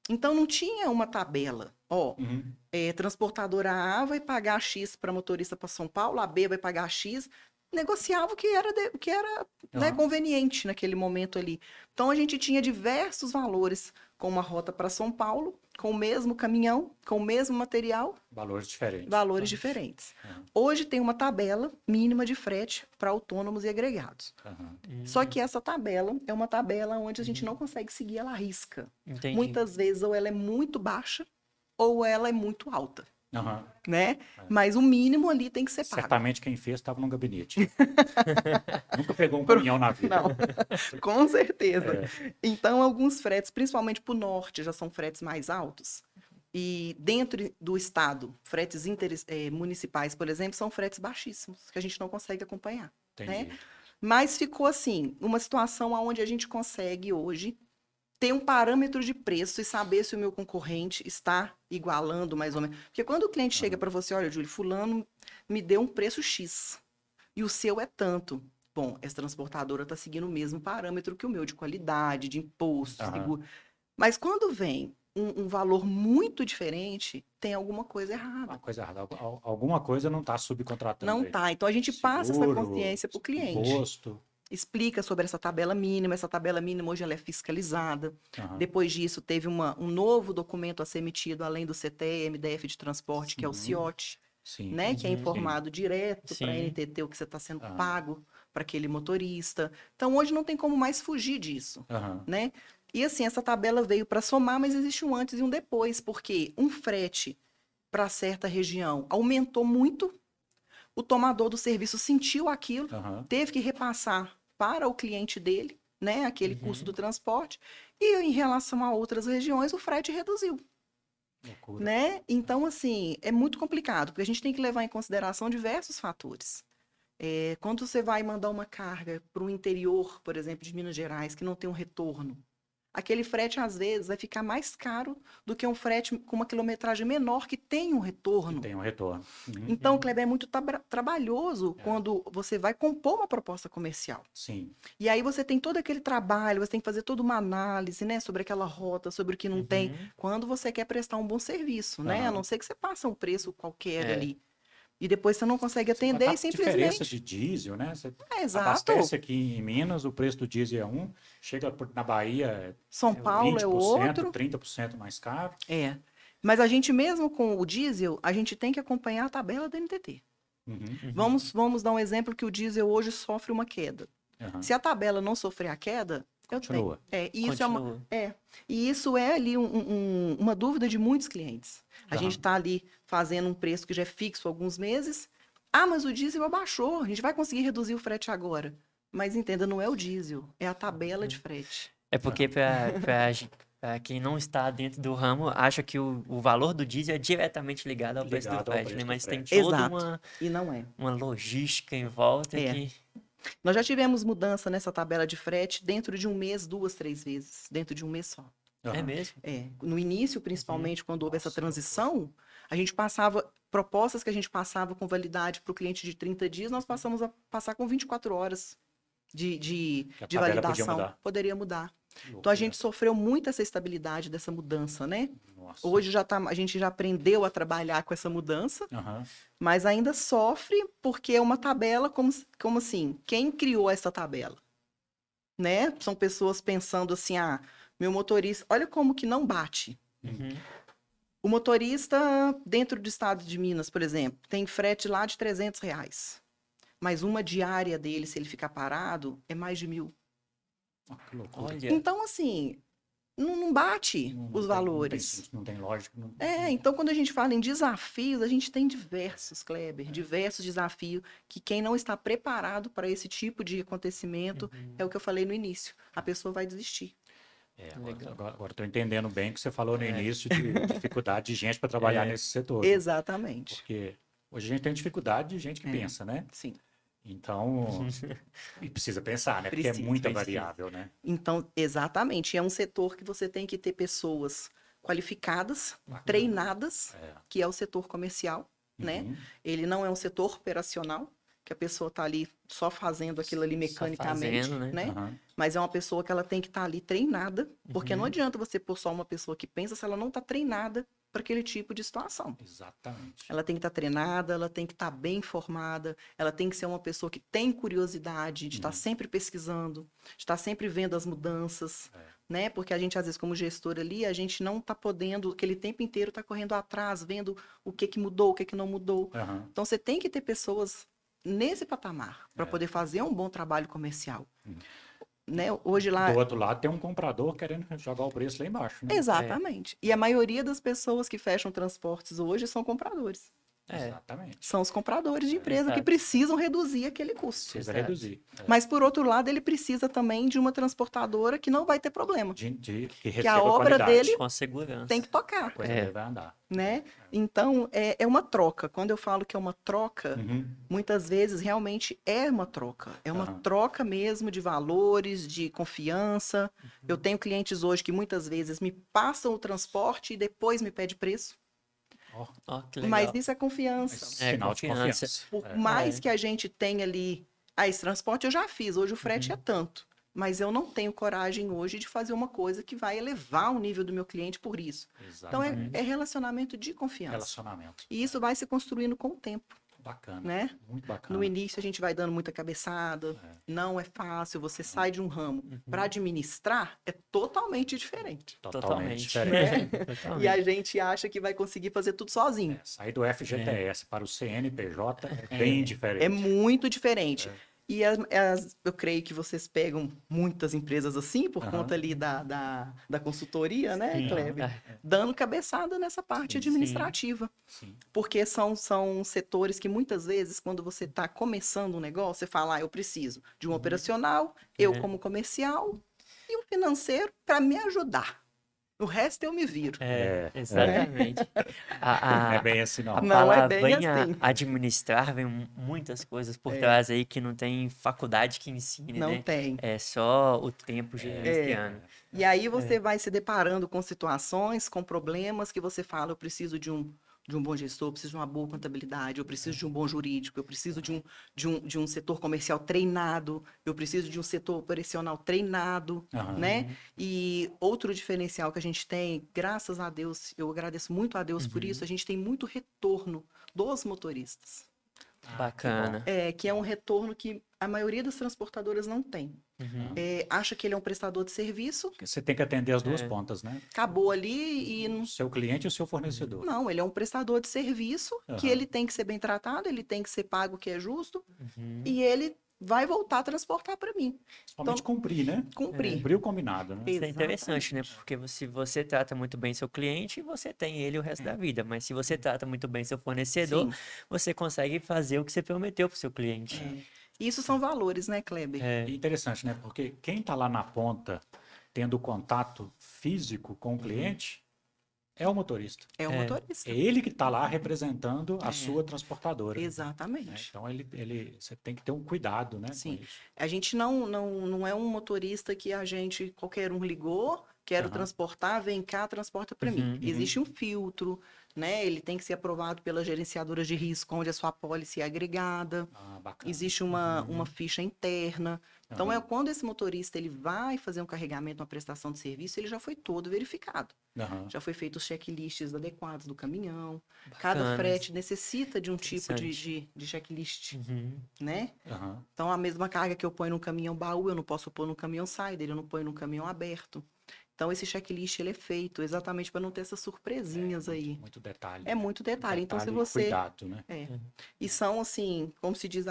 S3: Então não tinha uma tabela. Ó,
S1: Uhum.
S3: transportadora A vai pagar X para motorista para São Paulo, a B vai pagar X. Negociava o que era, né,
S1: Aham.
S3: conveniente naquele momento ali. Então a gente tinha diversos valores com uma rota para São Paulo, com o mesmo caminhão, com o mesmo material,
S1: Valores diferentes.
S3: valores diferentes.
S1: Aham.
S3: Hoje tem uma tabela mínima de frete para autônomos e agregados.
S1: Aham.
S3: Só que essa tabela é uma tabela onde a gente não consegue seguir ela à risca.
S2: Entendi.
S3: Muitas vezes ou ela é muito baixa ou ela é muito alta,
S1: Aham.
S3: né? Mas o mínimo ali tem que ser pago.
S1: Certamente quem fez estava num gabinete. Nunca pegou um caminhão na vida.
S3: Não, com certeza.
S1: É.
S3: Então, alguns fretes, principalmente para o norte, já são fretes mais altos. E dentro do estado, fretes municipais, por exemplo, são fretes baixíssimos, que a gente não consegue acompanhar.
S1: Entendi.
S3: Mas ficou assim, uma situação onde a gente consegue hoje ter um parâmetro de preço e saber se o meu concorrente está igualando mais ou menos. Porque quando o cliente chega para você, olha, Júlio, fulano me deu um preço X e o seu é tanto. Bom, essa transportadora está seguindo o mesmo parâmetro que o meu, de qualidade, de imposto,
S1: Aham.
S3: seguro. Mas quando vem um valor muito diferente, tem alguma coisa errada.
S1: Uma coisa errada. Alguma coisa não está subcontratando.
S3: Não
S1: ele.
S3: tá. Então a gente passa essa
S1: Seguro,
S3: consciência para o cliente.
S1: Imposto.
S3: Explica sobre essa tabela mínima. Essa tabela mínima hoje ela é fiscalizada.
S1: Aham.
S3: Depois disso, teve um novo documento a ser emitido, além do CTE, MDF de transporte, que é o
S1: Uhum.
S3: CIOT,
S1: Sim.
S3: né? Que é
S2: Uhum.
S3: informado direto para a
S2: Sim.
S3: NTT o que você está sendo
S1: Ah.
S3: pago para aquele motorista. Então, hoje não tem como mais fugir disso,
S1: Aham.
S3: né? E assim, essa tabela veio para somar, mas existe um antes e um depois, porque um frete para certa região aumentou muito, o tomador do serviço sentiu aquilo,
S1: Aham.
S3: teve que repassar para o cliente dele, né, aquele
S2: Uhum.
S3: custo do transporte, e em relação a outras regiões, o frete reduziu,
S1: Loucura.
S3: né? Então, assim, é muito complicado, porque a gente tem que levar em consideração diversos fatores. Quando você vai mandar uma carga para o interior, por exemplo, de Minas Gerais, que não tem um retorno, aquele frete, às vezes, vai ficar mais caro do que um frete com uma quilometragem menor que tem um retorno.
S1: Tem um retorno. Uhum.
S3: Então, Kleber, é muito trabalhoso quando você vai compor uma proposta comercial.
S1: Sim.
S3: E aí você tem todo aquele trabalho, você tem que fazer toda uma análise, né, sobre aquela rota, sobre o que não tem,
S2: Uhum.
S3: quando você quer prestar um bom serviço, né? A
S1: Aham.
S3: não ser que você passe um preço qualquer
S2: É.
S3: ali. E depois você não consegue atender
S1: Tá
S3: e
S1: diferença
S3: simplesmente...
S1: de diesel, né? Você
S3: Exato.
S1: abastece aqui em Minas, o preço do diesel é um, chega na Bahia
S3: São Paulo é
S1: 20%,
S3: outro.
S1: 30% mais caro.
S3: Mas a gente mesmo com o diesel, a gente tem que acompanhar a tabela da NTT.
S1: Uhum.
S2: Uhum.
S3: Vamos dar um exemplo que o diesel hoje sofre uma queda.
S1: Aham.
S3: Se a tabela não sofrer a queda, eu tenho.
S1: Continua.
S3: E isso
S2: Continua.
S3: E isso é ali uma dúvida de muitos clientes. A
S1: Aham.
S3: gente está ali fazendo um preço que já é fixo há alguns meses. Ah, mas o diesel abaixou, a gente vai conseguir reduzir o frete agora. Mas entenda, não é o diesel, é a tabela de frete.
S2: É porque para quem não está dentro do ramo, acha que o valor do diesel é diretamente ligado ao preço do
S1: Ligado ao
S2: frete,
S1: preço
S2: né?
S1: do
S2: Mas tem
S1: frete.
S2: toda
S3: Exato. E não é.
S2: uma logística em volta
S3: É.
S2: que...
S3: Nós já tivemos mudança nessa tabela de frete dentro de um mês, 2, 3 vezes. Dentro de um mês só.
S2: É
S1: Aham.
S2: mesmo?
S3: No início, principalmente, quando houve essa
S1: Nossa,
S3: transição, a gente passava, propostas que a gente passava com validade para o cliente de 30 dias, nós passamos a passar com 24 horas
S1: Que a
S3: de
S1: tabela podia
S3: validação.
S1: mudar.
S3: Poderia mudar.
S1: Que
S3: Então a
S1: loucura.
S3: gente sofreu muito essa estabilidade dessa mudança, né?
S1: Nossa.
S3: Hoje a gente já aprendeu a trabalhar com essa mudança,
S1: Aham.
S3: mas ainda sofre porque é uma tabela como assim, quem criou essa tabela? Né? São pessoas pensando assim, meu motorista, olha como que não bate.
S2: Uhum.
S3: O motorista dentro do estado de Minas, por exemplo, tem frete lá de R$ 300. Mas uma diária dele, se ele ficar parado, é mais de 1.000.
S1: Ah, que loucura.
S2: Olha,
S3: Então, assim, não bate os valores.
S1: Não tem lógica. Não...
S3: Então quando a gente fala em desafios, a gente tem diversos, Kleber, diversos desafios que quem não está preparado para esse tipo de acontecimento, é o que eu falei no início, a pessoa vai desistir.
S2: Legal.
S1: Agora estou entendendo bem o que você falou no início de dificuldade de gente para trabalhar nesse setor.
S3: Exatamente.
S1: Porque hoje a gente tem dificuldade de gente que pensa, né?
S3: Sim.
S1: Então, e precisa pensar, né? Porque
S3: Precisa,
S1: é muita
S2: precisa.
S1: variável, né?
S3: Então, exatamente, é um setor que você tem que ter pessoas qualificadas,
S1: Bacana.
S3: treinadas,
S1: É.
S3: que é o setor comercial, né?
S1: Uhum.
S3: Ele não é um setor operacional, que a pessoa está ali só fazendo aquilo ali
S2: Só
S3: mecanicamente,
S2: fazendo, né?
S3: né?
S1: Aham.
S3: Mas é uma pessoa que ela tem que estar ali treinada, porque não
S2: Uhum.
S3: adianta você pôr só uma pessoa que pensa se ela não está treinada para aquele tipo de situação.
S1: Exatamente.
S3: Ela tem que estar treinada, ela tem que estar bem informada, ela tem que ser uma pessoa que tem curiosidade de estar sempre pesquisando, de estar sempre vendo as mudanças, né? Porque a gente, às vezes, como gestor ali, a gente não está podendo, aquele tempo inteiro tá correndo atrás, vendo o que mudou, o que não mudou.
S1: Aham.
S3: Então, você tem que ter pessoas nesse patamar para poder fazer um bom trabalho comercial. Né? Hoje lá...
S1: Do outro lado tem um comprador querendo jogar o preço lá embaixo, né?
S3: Exatamente. E a maioria das pessoas que fecham transportes hoje são compradores.
S1: Exatamente.
S3: São os compradores de empresa que
S2: exato.
S3: precisam reduzir aquele custo.
S1: Precisa
S2: Exato.
S1: reduzir.
S3: Mas, por outro lado, ele precisa também de uma transportadora que não vai ter problema.
S1: Que receba
S3: a obra
S1: qualidade.
S3: dele
S2: Com segurança.
S3: tem que tocar,
S1: A coisa dele vai andar.
S3: né? Então, é uma troca. Quando eu falo que é uma troca,
S1: Uhum.
S3: muitas vezes realmente é uma troca. É uma
S1: Aham.
S3: troca mesmo de valores, de confiança. Eu tenho clientes hoje que muitas vezes me passam o transporte e depois me pede preço.
S2: Ó, que legal.
S3: Mas isso é confiança.
S1: Sinal de
S2: confiança.
S1: confiança.
S3: Por mais que a gente tenha ali, esse transporte eu já fiz, hoje o frete é tanto. Mas eu não tenho coragem hoje de fazer uma coisa que vai elevar o nível do meu cliente por isso. Então
S1: Exatamente.
S3: é relacionamento de confiança.
S1: Relacionamento.
S3: E isso vai se construindo com o tempo,
S1: Bacana.
S3: né?
S1: Muito bacana.
S3: No início a gente vai dando muita cabeçada, não é fácil, você sai de um ramo. Para administrar é totalmente diferente.
S1: Totalmente
S2: Totalmente.
S1: diferente.
S2: Totalmente.
S3: E a gente acha que vai conseguir fazer tudo sozinho.
S1: Sair do FGTS para o CNPJ é bem diferente.
S3: É muito diferente. E eu creio que vocês pegam muitas empresas assim, por conta ali da consultoria, né,
S2: Sim.
S3: Kleber? Dando cabeçada nessa parte administrativa.
S1: Sim.
S3: Porque são setores que muitas vezes, quando você está começando um negócio, você fala, eu preciso de um operacional, eu como comercial, e um financeiro para me ajudar. O resto eu me viro.
S2: Exatamente.
S1: Não é bem assim, não.
S2: A
S3: Não é bem
S2: palavrinha
S3: assim.
S2: administrar vem muitas coisas por trás aí que não tem faculdade que ensine,
S3: Não
S2: né?
S3: tem.
S2: É só o tempo gerenciando.
S3: E aí você vai se deparando com situações, com problemas que você fala, eu preciso de um bom gestor, eu preciso de uma boa contabilidade, eu preciso de um bom jurídico, eu preciso de um setor comercial treinado, eu preciso de um setor operacional treinado, né? E outro diferencial que a gente tem, graças a Deus, eu agradeço muito a Deus por isso, a gente tem muito retorno dos motoristas.
S2: Bacana.
S3: Que é um retorno que a maioria das transportadoras não tem. Acha que ele é um prestador de serviço,
S1: Porque você tem que atender as duas pontas, né?
S3: acabou ali e não.
S1: O seu cliente e o seu fornecedor.
S3: Não, ele é um prestador de serviço que ele tem que ser bem tratado, ele tem que ser pago o que é justo e ele vai voltar a transportar para mim.
S1: Principalmente cumprir, né?
S3: Cumprir.
S1: Cumprir o combinado, né?
S2: Isso é interessante, né? Porque se você trata muito bem seu cliente, você tem ele o resto da vida. Mas se você trata muito bem seu fornecedor,
S3: Sim.
S2: você consegue fazer o que você prometeu pro seu cliente.
S3: Isso são valores, né, Kleber?
S1: É interessante, né? Porque quem está lá na ponta, tendo contato físico com o cliente, é o motorista.
S3: É o motorista.
S1: É ele que está lá representando a sua transportadora. Né?
S3: Exatamente.
S1: Então, você tem que ter um cuidado, né?
S3: Sim.
S1: Com isso.
S3: A gente não é um motorista que qualquer um ligou, quero
S1: Aham.
S3: transportar, vem cá, transporta para mim. Existe um filtro, né? Ele tem que ser aprovado pela gerenciadora de risco, onde a sua pólice é agregada.
S1: Ah, bacana.
S3: Existe uma ficha interna. Então,
S1: Aham.
S3: quando esse motorista ele vai fazer um carregamento, uma prestação de serviço, ele já foi todo verificado.
S1: Aham.
S3: Já foi feito os checklists adequados do caminhão. Cada
S2: Bacana,
S3: frete necessita de um tipo
S2: interessante.
S3: de checklist,
S2: Uhum.
S3: né?
S1: Aham.
S3: Então, a mesma carga que eu ponho num caminhão baú, eu não posso pôr num caminhão cider, eu não ponho num caminhão aberto. Então, esse checklist ele é feito exatamente para não ter essas surpresinhas aí.
S1: Muito detalhe.
S3: É muito detalhe. Então, se
S1: Detalhe e
S3: você...
S1: cuidado, né?
S3: E são assim, como se diz,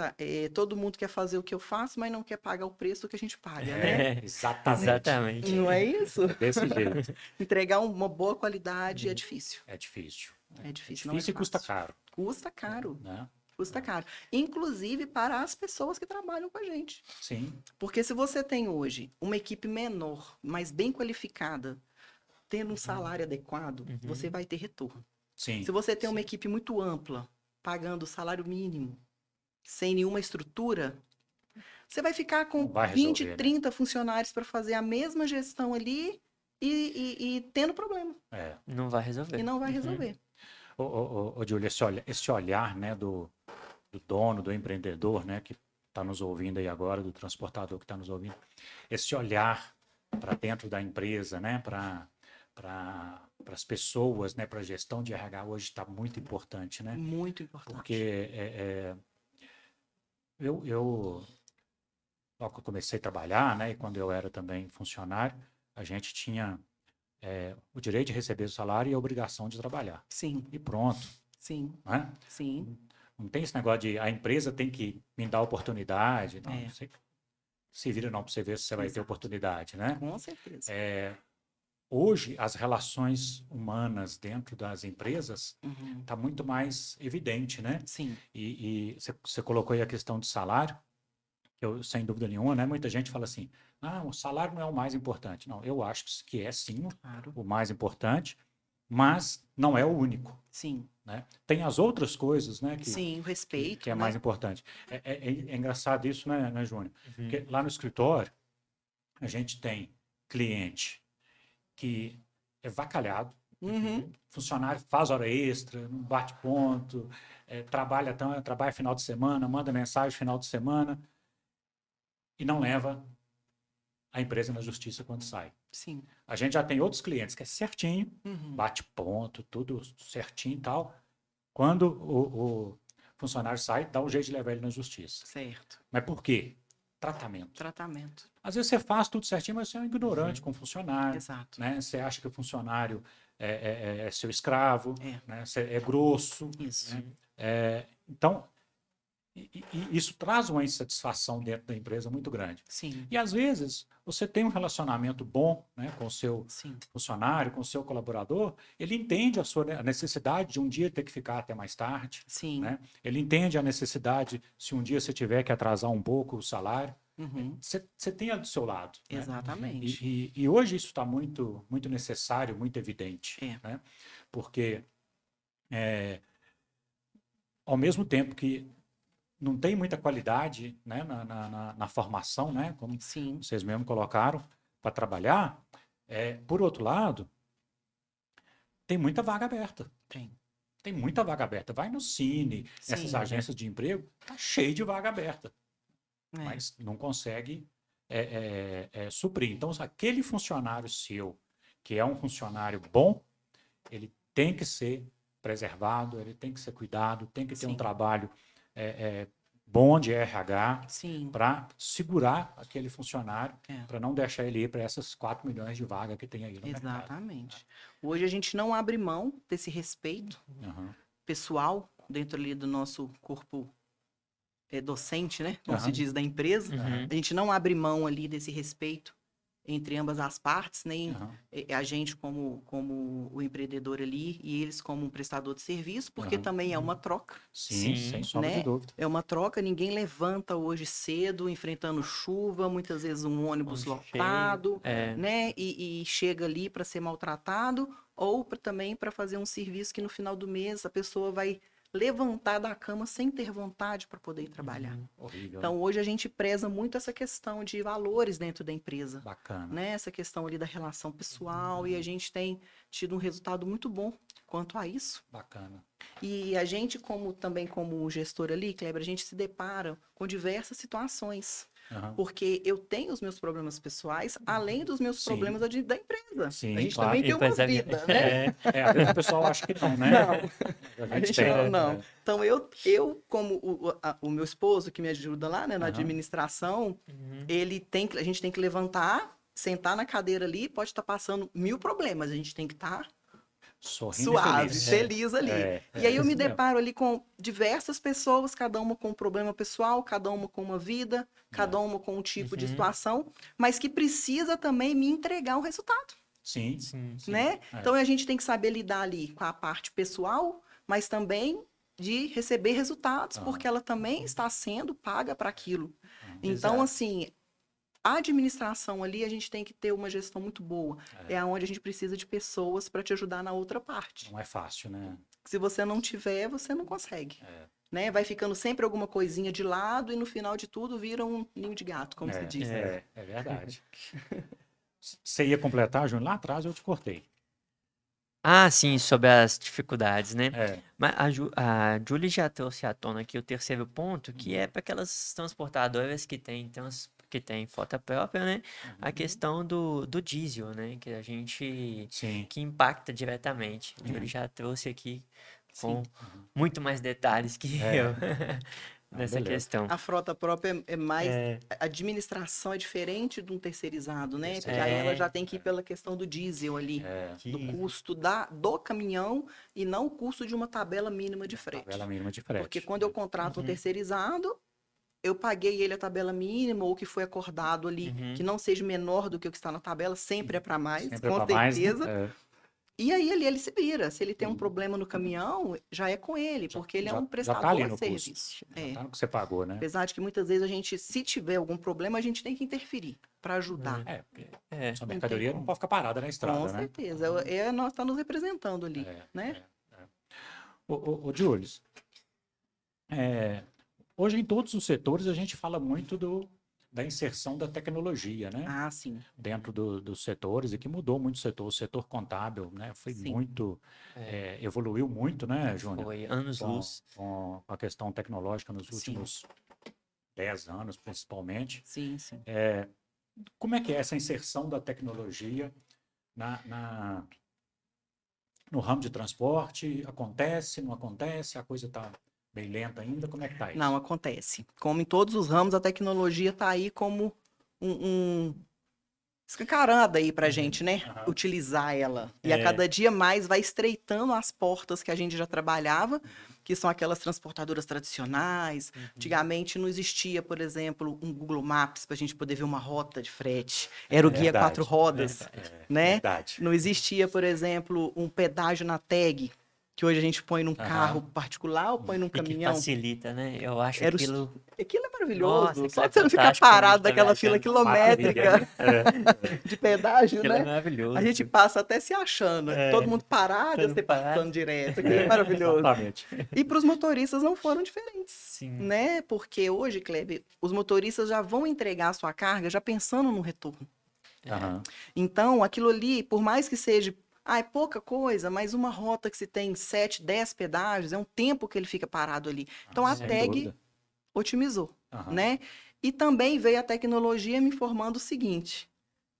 S3: todo mundo quer fazer o que eu faço, mas não quer pagar o preço que a gente paga, né?
S2: É,
S1: Exatamente.
S2: exatamente.
S3: Não é isso?
S1: Desse jeito.
S3: Entregar uma boa qualidade é difícil.
S1: É difícil.
S3: É
S1: É
S3: difícil, não é
S1: difícil e custa
S3: fácil.
S1: caro,
S3: Custa caro,
S1: né?
S3: custa caro. Inclusive para as pessoas que trabalham com a gente.
S1: Sim.
S3: Porque se você tem hoje uma equipe menor, mas bem qualificada, tendo um salário adequado, você vai ter retorno.
S1: Sim.
S3: Se você tem uma equipe muito ampla, pagando o salário mínimo, sem nenhuma estrutura, você vai ficar com
S1: Não vai
S3: 20,
S1: resolver, né?
S3: 30 funcionários para fazer a mesma gestão ali e tendo problema.
S1: É.
S2: Não vai resolver.
S3: E não vai resolver.
S1: Ô, Júlia, esse olhar, né, do dono, do empreendedor, né, que está nos ouvindo aí agora, do transportador que está nos ouvindo, esse olhar para dentro da empresa, né, para as pessoas, né, para a gestão de RH hoje está muito importante, né?
S3: Muito importante.
S1: Porque logo que eu comecei a trabalhar, né, e quando eu era também funcionário, a gente tinha o direito de receber o salário e a obrigação de trabalhar.
S3: Sim,
S1: E pronto,
S3: sim,
S1: né?
S3: sim.
S1: Não tem esse negócio de a empresa tem que me dar oportunidade. Não,
S3: É.
S1: você se vira não para você ver se você vai ter
S3: Exato.
S1: oportunidade, né?
S3: Com certeza.
S1: Hoje, as relações humanas dentro das empresas
S3: Uhum.
S1: está muito mais evidente, né?
S3: Sim,
S1: E você colocou aí a questão do salário, que eu, sem dúvida nenhuma, né? Muita gente fala assim, o salário não é o mais importante. Não, eu acho que é sim
S3: claro.
S1: o mais importante, mas não é o único,
S3: Sim,
S1: né? Tem as outras coisas, né?
S3: sim, o respeito,
S1: que é
S3: né?
S1: mais importante. É engraçado isso, né, Júnior? Porque lá no escritório, a gente tem cliente que é vacalhado,
S3: Uhum.
S1: funcionário faz hora extra, não bate ponto, trabalha final de semana, manda mensagem final de semana e não leva a empresa na justiça quando sai.
S3: Sim.
S1: A gente já tem outros clientes que é certinho,
S3: Uhum.
S1: bate ponto, tudo certinho e tal. Quando o funcionário sai, dá um jeito de levar ele na justiça.
S3: Certo.
S1: Mas por quê? Tratamento.
S3: Tratamento.
S1: Às vezes você faz tudo certinho, mas você é um ignorante com o funcionário.
S3: Exato.
S1: Né? Você acha que o funcionário é seu escravo,
S3: É.
S1: né? Você é grosso.
S3: Isso.
S1: Né? Então, isso traz uma insatisfação dentro da empresa muito grande.
S3: Sim.
S1: E às vezes você tem um relacionamento bom, né, com o seu
S3: Sim.
S1: funcionário, com o seu colaborador, ele entende a necessidade de um dia ter que ficar até mais tarde.
S3: Sim.
S1: Né? Ele entende a necessidade, se um dia você tiver que atrasar um pouco o salário,
S3: Uhum.
S1: você tem do seu lado. Né?
S3: Exatamente.
S1: E hoje isso está muito, muito necessário, muito evidente.
S3: É.
S1: Né? Porque, ao mesmo tempo que não tem muita qualidade, né, na formação, né, como
S3: Sim.
S1: vocês mesmos colocaram, para trabalhar, por outro lado, tem muita vaga aberta. Tem muita vaga aberta. Vai no Cine,
S3: Sim.
S1: nessas agências de emprego, tá cheio de vaga aberta.
S3: É.
S1: Mas não consegue suprir. Então, aquele funcionário seu, que é um funcionário bom, ele tem que ser preservado, ele tem que ser cuidado, tem que ter um
S3: Sim.
S1: trabalho bom de RH
S3: Sim.
S1: para segurar aquele funcionário,
S3: É.
S1: para não deixar ele ir para essas 4 milhões de vagas que tem aí no mercado.
S3: Exatamente. Hoje a gente não abre mão desse respeito
S1: Uhum.
S3: pessoal dentro ali do nosso corpo docente, né? Como se
S1: Aham.
S3: diz, da empresa.
S2: Uhum.
S3: A gente não abre mão ali desse respeito entre ambas as partes, nem
S1: Uhum.
S3: a gente como o empreendedor ali e eles como um prestador de serviço, porque
S1: Aham.
S3: também é uma troca.
S1: Sim,
S2: Sim,
S1: sem sombra
S3: né?
S1: de dúvida.
S3: É uma troca, ninguém levanta hoje cedo, enfrentando chuva, muitas vezes um ônibus
S2: Ônibus
S3: lotado,
S2: cheio,
S3: né? E chega ali para ser maltratado, ou também para fazer um serviço que no final do mês a pessoa vai levantar da cama sem ter vontade para poder ir trabalhar.
S1: Horrível.
S3: Então, hoje a gente preza muito essa questão de valores dentro da empresa,
S1: Bacana.
S3: né? Essa questão ali da relação pessoal, e a gente tem tido um resultado muito bom quanto a isso.
S1: Bacana.
S3: E a gente, também como gestor ali, Kleber, a gente se depara com diversas situações.
S1: Aham.
S3: Porque eu tenho os meus problemas pessoais, além dos meus
S1: Sim.
S3: problemas da empresa.
S1: Sim,
S3: A gente
S1: claro.
S3: também tem uma
S2: Empresa-
S3: vida, né?
S1: Às vezes o pessoal acha que não, né?
S3: Não,
S1: A
S3: a gente
S1: tem.
S3: não. Então, eu como o meu esposo, que me ajuda lá, né, na
S1: Aham.
S3: administração,
S2: Uhum.
S3: a gente tem que levantar, sentar na cadeira ali, pode estar passando 1000 problemas, a gente tem que estar
S1: Sorrindo
S3: suave,
S1: e feliz.
S3: feliz ali. E aí eu
S1: isso
S3: me
S1: mesmo.
S3: deparo ali com diversas pessoas, cada uma com um problema pessoal, cada uma com uma vida, cada uma com um tipo de
S2: Uhum.
S3: situação, mas que precisa também me entregar um resultado,
S1: Sim,
S2: Sim.
S3: né?
S1: É.
S3: Então a gente tem que saber lidar ali com a parte pessoal, mas também de receber resultados,
S1: Aham.
S3: porque ela também está sendo paga para aquilo.
S1: Aham.
S3: Então,
S2: Exato.
S3: assim, a administração ali, a gente tem que ter uma gestão muito boa. É onde a gente precisa de pessoas para te ajudar na outra parte.
S1: Não é fácil, né?
S3: Se você não tiver, você não consegue.
S1: É.
S3: Né? Vai ficando sempre alguma coisinha de lado e no final de tudo vira um ninho de gato, como se diz.
S1: É verdade. Você ia completar, Júnior? Lá atrás eu te cortei.
S2: Ah, sim, sobre as dificuldades, né?
S1: É.
S2: Mas a Julie já trouxe à tona aqui o terceiro ponto, que é para aquelas transportadoras que têm frota própria, né? A questão do diesel, né? Que a gente
S1: Sim.
S2: que impacta diretamente. A Julie já trouxe aqui com
S3: Sim.
S2: muito mais detalhes que
S1: É.
S2: eu nessa
S1: beleza.
S2: questão.
S3: A frota própria é mais.
S2: É,
S3: A administração é diferente de um terceirizado, né? Porque aí
S1: Terceirizado.
S3: ela já tem que ir pela questão do diesel ali, do
S2: que-
S3: custo do caminhão e não o custo de uma tabela mínima de frete.
S1: Tabela mínima de frete.
S3: Porque quando eu contrato um
S2: Uhum.
S3: terceirizado, eu paguei ele a tabela mínima ou o que foi acordado ali,
S2: Uhum.
S3: que não seja menor do que o que está na tabela, sempre é para mais,
S1: Sempre
S3: com
S1: é pra mais, né?
S3: certeza.
S1: É.
S3: E aí ele se vira. Se ele tem um problema no caminhão, já é com ele, porque ele é um
S1: já tá ali
S3: prestador
S1: no
S3: de serviço.
S1: custo.
S3: É.
S1: Já tá no que você pagou, né?
S3: Apesar de que muitas vezes a gente, se tiver algum problema, a gente tem que interferir para ajudar.
S1: É, porque
S2: é.
S1: sua mercadoria não
S3: como.
S1: pode ficar parada na estrada,
S3: Com
S1: né?
S3: certeza. Nós está nos representando ali, né?
S1: Ô, Julius, hoje em todos os setores a gente fala muito da inserção da tecnologia, né?
S3: Ah, sim.
S1: Dentro dos setores e que mudou muito o setor. O setor contábil, né? Foi
S3: Sim.
S1: muito, evoluiu muito, né, Júnior?
S2: Foi anos-luz.
S1: Com a questão tecnológica nos
S3: Sim.
S1: últimos 10 anos, principalmente.
S3: Sim, sim.
S1: Como é que é essa inserção da tecnologia no ramo de transporte? Acontece, não acontece? A coisa está bem lenta ainda? Como é que está isso?
S3: Não, acontece. Como em todos os ramos, a tecnologia está aí como escancarada aí pra gente, né?
S1: Aham.
S3: Utilizar ela. E a cada dia mais vai estreitando as portas que a gente já trabalhava, que são aquelas transportadoras tradicionais. Antigamente não existia, por exemplo, um Google Maps para a gente poder ver uma rota de frete. Era o guia
S1: Verdade.
S3: 4 rodas, né?
S1: Verdade.
S3: Não existia, por exemplo, um pedágio na tag, que hoje a gente põe num
S1: Aham.
S3: carro particular ou põe num
S2: E que
S3: caminhão.
S2: facilita, né? Eu acho
S3: Era o-
S2: aquilo.
S3: Aquilo é maravilhoso.
S2: Nossa,
S3: Só
S2: aquilo é
S3: de você não ficar
S2: fantástico,
S3: parado
S2: tá
S3: naquela fila
S2: viajando.
S3: quilométrica de pedágio,
S2: Aquilo é
S3: né?
S2: maravilhoso.
S3: A gente passa até se achando. Todo mundo parado,
S2: todo
S3: você
S2: mundo parado.
S3: passando direto. Aquilo é maravilhoso.
S1: Exatamente.
S3: E para os motoristas não foram diferentes,
S2: Sim.
S3: né? Porque hoje, Kleber, os motoristas já vão entregar a sua carga já pensando no retorno.
S1: Aham.
S3: Então, aquilo ali, por mais que seja, é pouca coisa, mas uma rota que se tem 7, 10 pedágios, é um tempo que ele fica parado ali. Então, a
S1: Sem
S3: tag
S1: dúvida.
S3: otimizou,
S1: Aham.
S3: né? E também veio a tecnologia me informando o seguinte: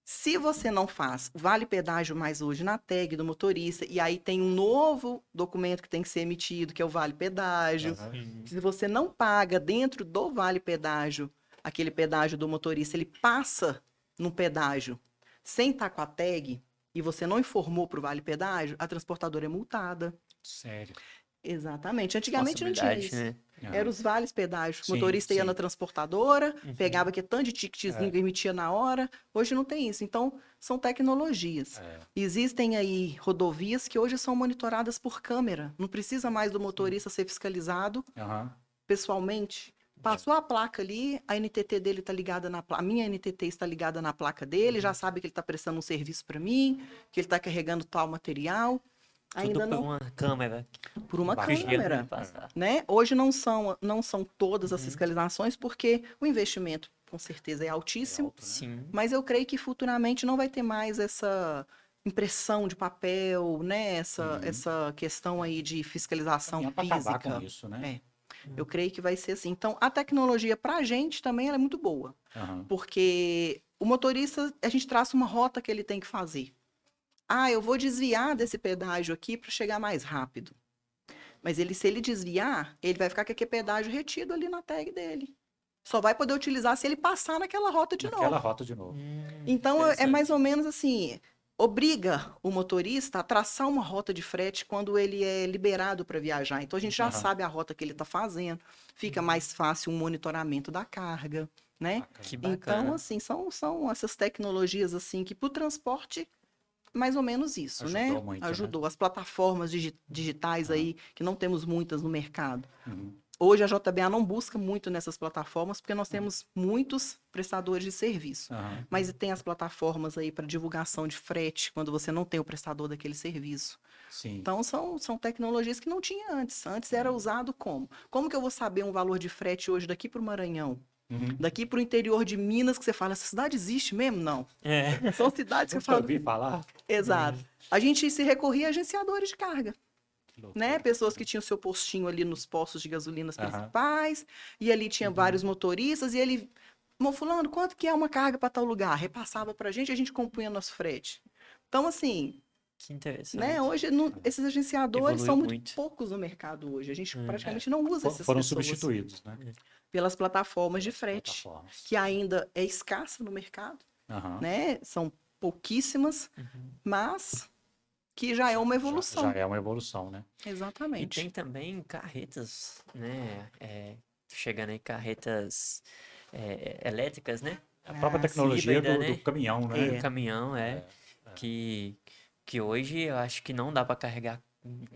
S3: se você não faz vale pedágio mais hoje na tag do motorista, e aí tem um novo documento que tem que ser emitido, que é o vale pedágio.
S1: Aham.
S3: Se você não paga dentro do vale pedágio, aquele pedágio do motorista, ele passa num pedágio sem estar com a tag, e você não informou para o vale pedágio, a transportadora é multada.
S1: Sério.
S3: Exatamente. Antigamente não tinha
S2: Responsabilidade,
S3: isso.
S2: né?
S3: Era os vales pedágio. O
S1: Sim,
S3: motorista ia
S1: sim.
S3: na transportadora,
S2: Uhum.
S3: pegava aquele tanto de ticketzinho que emitia na hora. Hoje não tem isso. Então, são tecnologias.
S1: É.
S3: Existem aí rodovias que hoje são monitoradas por câmera. Não precisa mais do motorista ser fiscalizado
S1: Aham.
S3: pessoalmente. Passou a placa ali, a NTT dele está ligada na placa. A minha NTT está ligada na placa dele, já sabe que ele está prestando um serviço para mim, que ele está carregando tal material. Ainda
S2: Tudo por
S3: não,
S2: uma câmera.
S3: por uma
S1: Baixinha,
S2: Vigia
S3: câmera.
S2: do passar.
S3: Né? Hoje não são todas as
S2: Uhum.
S3: fiscalizações, porque o investimento, com certeza, é
S1: É
S3: altíssimo,
S1: alto, né?
S2: Sim.
S3: mas eu creio que futuramente não vai ter mais essa impressão de papel, né? Essa questão aí de fiscalização
S1: Caminhando para acabar
S3: física.
S1: com isso, né?
S3: Eu creio que vai ser assim. Então, a tecnologia para a gente também ela é muito boa,
S1: Aham.
S3: porque o motorista, a gente traça uma rota que ele tem que fazer. Ah, eu vou desviar desse pedágio aqui para chegar mais rápido. Mas se ele desviar, ele vai ficar com aquele pedágio retido ali na tag dele. Só vai poder utilizar se ele passar naquela rota de
S1: Naquela
S3: novo.
S1: rota de novo.
S3: Então, é
S2: Interessante.
S3: mais ou menos assim, obriga o motorista a traçar uma rota de frete quando ele é liberado para viajar. Então, a gente já
S1: Aham.
S3: sabe a rota que ele está fazendo, fica mais fácil o monitoramento da carga, né?
S1: Bacana.
S2: Que
S3: Então,
S2: bacana.
S3: assim, são essas tecnologias, assim, que para o transporte, mais ou menos isso, né?
S1: Ajudou muito, né?
S3: Ajudou. As plataformas digitais aí, que não temos muitas no mercado.
S1: Uhum.
S3: Hoje a JBA não busca muito nessas plataformas, porque nós temos muitos prestadores de serviço.
S1: Aham.
S3: Mas tem as plataformas aí para divulgação de frete, quando você não tem o prestador daquele serviço.
S1: Sim.
S3: Então, são tecnologias que não tinha antes. Antes era usado como? Como que eu vou saber um valor de frete hoje daqui para o Maranhão?
S1: Uhum.
S3: Daqui para o interior de Minas, que você fala, essa cidade existe mesmo? Não.
S2: É.
S3: São cidades que eu
S1: Nunca
S3: falo.
S1: ouvi falar.
S3: Exato. A gente se recorria a agenciadores de carga,
S1: Que loucura.
S3: né? Pessoas que tinham seu postinho ali nos postos de gasolinas
S1: Aham.
S3: principais, e ali tinha vários motoristas, e ele, fulano, quanto que é uma carga para tal lugar? Repassava para a gente compunha nosso frete. Então, assim,
S2: Que interessante.
S3: né? Hoje, esses agenciadores
S2: Evoluiu
S3: são muito
S2: muito.
S3: poucos no mercado hoje. A gente
S2: Hum.
S3: praticamente não usa essas
S1: Foram
S3: pessoas
S1: substituídos, né?
S3: pelas plataformas de
S1: Pelas
S3: frete,
S1: plataformas.
S3: que ainda é escassa no mercado,
S1: Aham.
S3: né? São pouquíssimas,
S2: Uhum.
S3: mas que já é uma evolução.
S1: Já é uma evolução, né?
S2: E
S3: Exatamente.
S2: tem também carretas, né? Chegando aí carretas elétricas, né?
S1: A própria
S3: Ah,
S1: tecnologia
S2: híbrida,
S1: do
S2: né?
S1: caminhão, né?
S2: Do caminhão, que hoje eu acho que não dá para carregar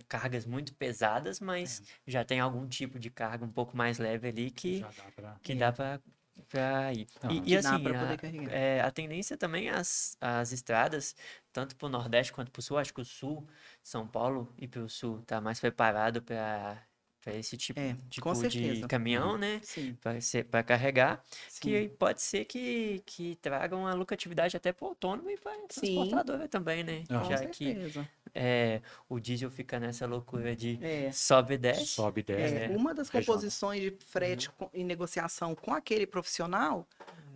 S2: cargas muito pesadas, mas já tem algum tipo de carga um pouco mais leve ali que
S1: Já dá pra...
S2: dá para ir.
S1: Aham.
S2: E
S3: Que dá
S2: assim,
S3: pra poder carregar.
S2: a tendência também as estradas, tanto para o Nordeste quanto para o Sul, acho que o Sul, São Paulo e para o Sul, tá mais preparado para esse tipo
S3: com
S2: de
S3: certeza.
S2: caminhão, né?
S3: Sim,
S2: Para carregar,
S3: sim.
S2: que pode ser que tragam a lucratividade até para o autônomo e para a
S3: Sim.
S2: transportadora também, né?
S1: Aham.
S3: Com
S2: Já que
S3: certeza.
S2: o diesel fica nessa loucura de
S3: É.
S2: sobe e desce.
S1: Sobe e desce.
S3: É,
S1: né?
S3: uma das
S1: Regional.
S3: composições de frete em negociação com aquele profissional,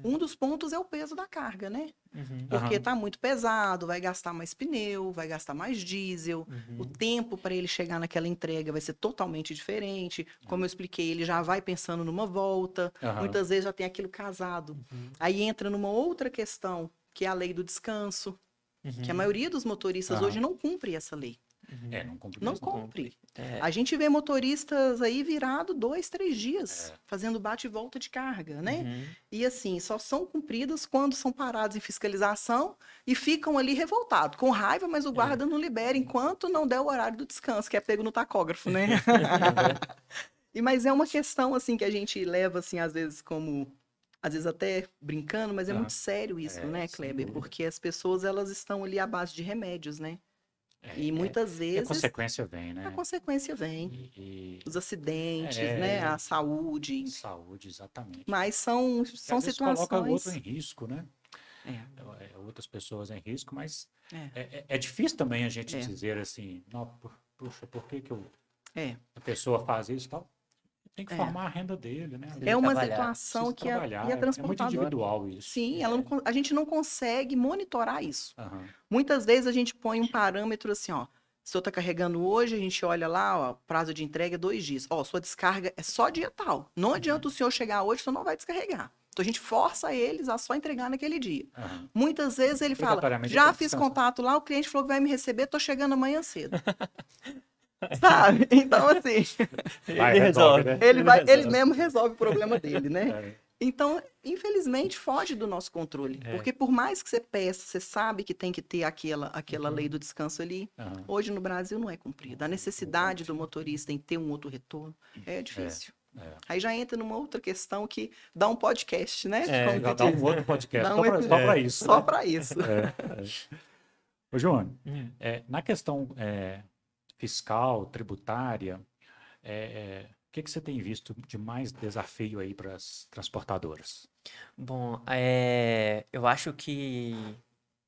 S3: um dos pontos é o peso da carga, né?
S2: Uhum,
S3: Porque
S1: Aham.
S3: tá muito pesado, vai gastar mais pneu, vai gastar mais diesel, o
S2: uhum.
S3: tempo para ele chegar naquela entrega vai ser totalmente diferente. Como eu expliquei, ele já vai pensando numa volta,
S1: Aham.
S3: muitas vezes já tem aquilo casado.
S2: Uhum.
S3: Aí entra numa outra questão, que é a lei do descanso, que a maioria dos motoristas
S1: Aham.
S3: hoje não cumpre essa lei.
S1: Não cumpre
S3: Não
S1: mesmo.
S3: cumpre.
S2: É.
S3: A gente vê motoristas aí virado 2, 3 dias,
S1: É.
S3: fazendo bate e volta de carga, né?
S2: Uhum.
S3: E assim, só são cumpridas quando são parados em fiscalização e ficam ali revoltados, com raiva, mas o guarda não libera enquanto não der o horário do descanso, que é pego no tacógrafo, né? Mas é uma questão assim que a gente leva assim às vezes como às vezes até brincando, mas é muito sério isso, né,
S1: sem
S3: Kleber?
S1: dúvida.
S3: Porque as pessoas elas estão ali à base de remédios, né? E muitas
S1: E a
S3: vezes
S1: consequência vem,
S3: a
S1: né?
S3: consequência vem.
S1: E
S3: Os acidentes,
S1: É.
S3: né? A saúde.
S1: saúde, exatamente.
S3: Mas são
S1: E às vezes coloca o outro
S3: situações.
S1: em risco, né?
S3: É,
S1: Outras pessoas em risco, mas
S3: é,
S1: é difícil também a gente
S3: É.
S1: dizer assim, não, puxa, por que
S3: é.
S1: a pessoa faz isso e tal? Tem que
S3: É.
S1: formar a renda dele, né?
S2: Ele
S3: É uma
S2: trabalhar,
S3: situação
S1: Precisa
S3: que
S1: trabalhar,
S3: e a
S1: é muito
S3: transportadora.
S1: individual isso.
S3: Sim, ela não a gente não consegue monitorar isso.
S1: Aham.
S3: Muitas vezes a gente põe um parâmetro assim, ó. Se o senhor está carregando hoje, a gente olha lá, ó, prazo de entrega é 2 dias. Ó, sua descarga é só dia tal. Não adianta o senhor chegar hoje, o senhor não vai descarregar. Então a gente força eles a só entregar naquele dia.
S1: Aham.
S3: Muitas vezes ele fala,
S1: Obrigatoriamente
S3: já
S1: tem que
S3: fiz
S1: descansar.
S3: contato lá, o cliente falou que vai me receber, tô chegando amanhã cedo. Sabe? Então, assim,
S1: Vai,
S2: Ele
S1: resolve,
S2: resolve.
S1: né?
S3: ele
S2: resolve.
S3: mesmo resolve o problema dele, né?
S1: É.
S3: Então, infelizmente, foge do nosso controle. Porque por mais que você peça, você sabe que tem que ter aquela lei do descanso ali.
S1: Aham.
S3: Hoje no Brasil não é cumprida. A necessidade do motorista em ter um outro retorno é difícil.
S1: É.
S3: Aí já entra numa outra questão que dá um podcast, né? Como
S1: Já
S3: que
S1: dá
S3: diz?
S1: um outro podcast
S3: Dá
S1: só
S3: um
S1: para isso.
S3: Só
S1: né?
S3: para isso.
S1: Ô, João,
S2: Hum.
S1: na questão fiscal, tributária, o que você tem visto de mais desafio aí para as transportadoras?
S2: Bom, eu acho que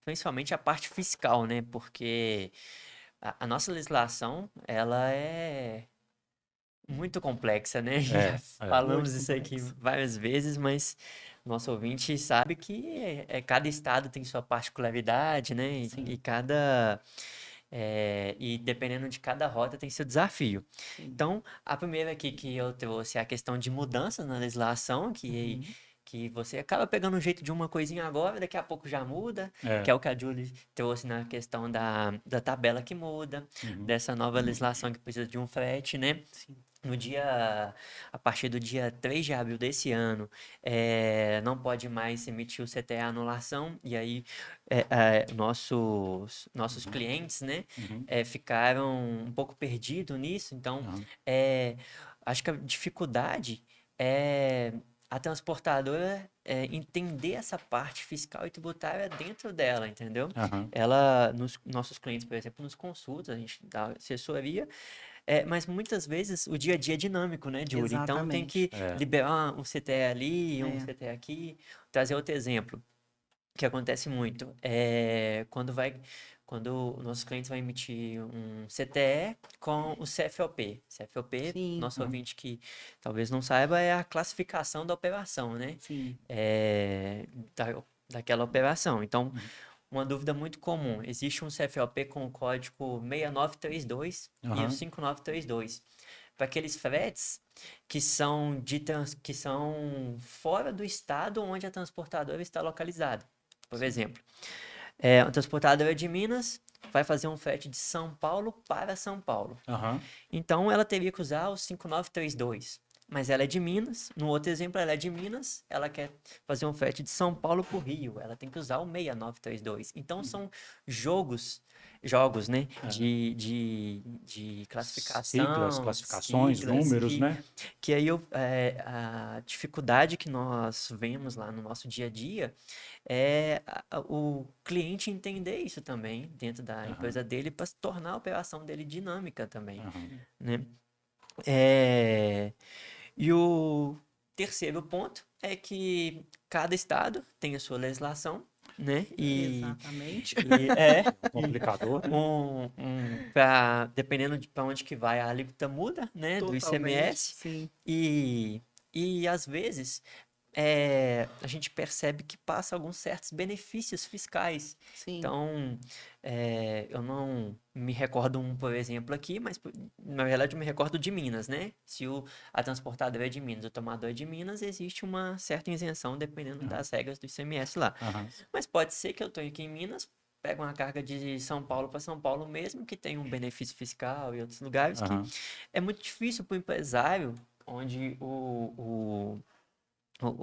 S2: principalmente a parte fiscal, né? Porque a nossa legislação, ela é muito complexa, né? Já falamos
S3: Muito
S2: isso aqui
S3: complexo.
S2: várias vezes, mas nosso ouvinte sabe que cada estado tem sua particularidade, né?
S3: Sim.
S2: E dependendo de cada rota tem seu desafio.
S3: Sim.
S2: Então, a primeira aqui que eu trouxe é a questão de mudanças na legislação, que você acaba pegando um jeito de uma coisinha agora, daqui a pouco já muda, que é o que a Julie trouxe na questão da tabela que muda, dessa nova legislação que precisa de um frete, né?
S3: Sim.
S2: A partir do dia 3 de abril desse ano, não pode mais emitir o CTA anulação, e aí nossos clientes, né, ficaram um pouco perdidos nisso. Então, acho que a dificuldade é a transportadora entender essa parte fiscal e tributária dentro dela, entendeu? Nossos clientes, por exemplo, nos consultam, a gente dá assessoria, mas muitas vezes o dia a dia é dinâmico, né, Júlio? Então tem que liberar um CTE ali, um CTE aqui. Trazer outro exemplo, que acontece muito, quando o nosso cliente vai emitir um CTE com o CFOP. CFOP,
S3: Sim.
S2: nosso ouvinte que talvez não saiba, é a classificação da operação, né?
S3: Sim.
S2: Daquela operação. Então, uma dúvida muito comum. Existe um CFOP com o código 6932 e o 5932. Para aqueles fretes que são fora do estado onde a transportadora está localizada. Por exemplo, a transportadora de Minas vai fazer um frete de São Paulo para São Paulo. Então, ela teria que usar o 5932. Mas ela é de Minas. No outro exemplo, ela é de Minas. Ela quer fazer um frete de São Paulo para o Rio. Ela tem que usar o 6932. Então, são jogos, né? De classificação.
S1: Siglas, classificações, números, né?
S2: Que aí a dificuldade que nós vemos lá no nosso dia a dia é o cliente entender isso também dentro da empresa dele para tornar a operação dele dinâmica também, né? E o terceiro ponto é que cada estado tem a sua legislação, né?
S3: Exatamente.
S1: Complicador, né?
S2: Dependendo de para onde que vai, a alíquota muda, né? Do ICMS.
S3: Sim.
S2: E às vezes a gente percebe que passa alguns certos benefícios fiscais.
S3: Sim.
S2: Então, eu não me recordo por exemplo, aqui, mas na verdade eu me recordo de Minas, né? Se a transportadora é de Minas, o tomador é de Minas, existe uma certa isenção dependendo das regras do ICMS lá. Mas pode ser que eu estou aqui em Minas, pego uma carga de São Paulo para São Paulo mesmo, que tem um benefício fiscal e outros lugares, que é muito difícil para o empresário, onde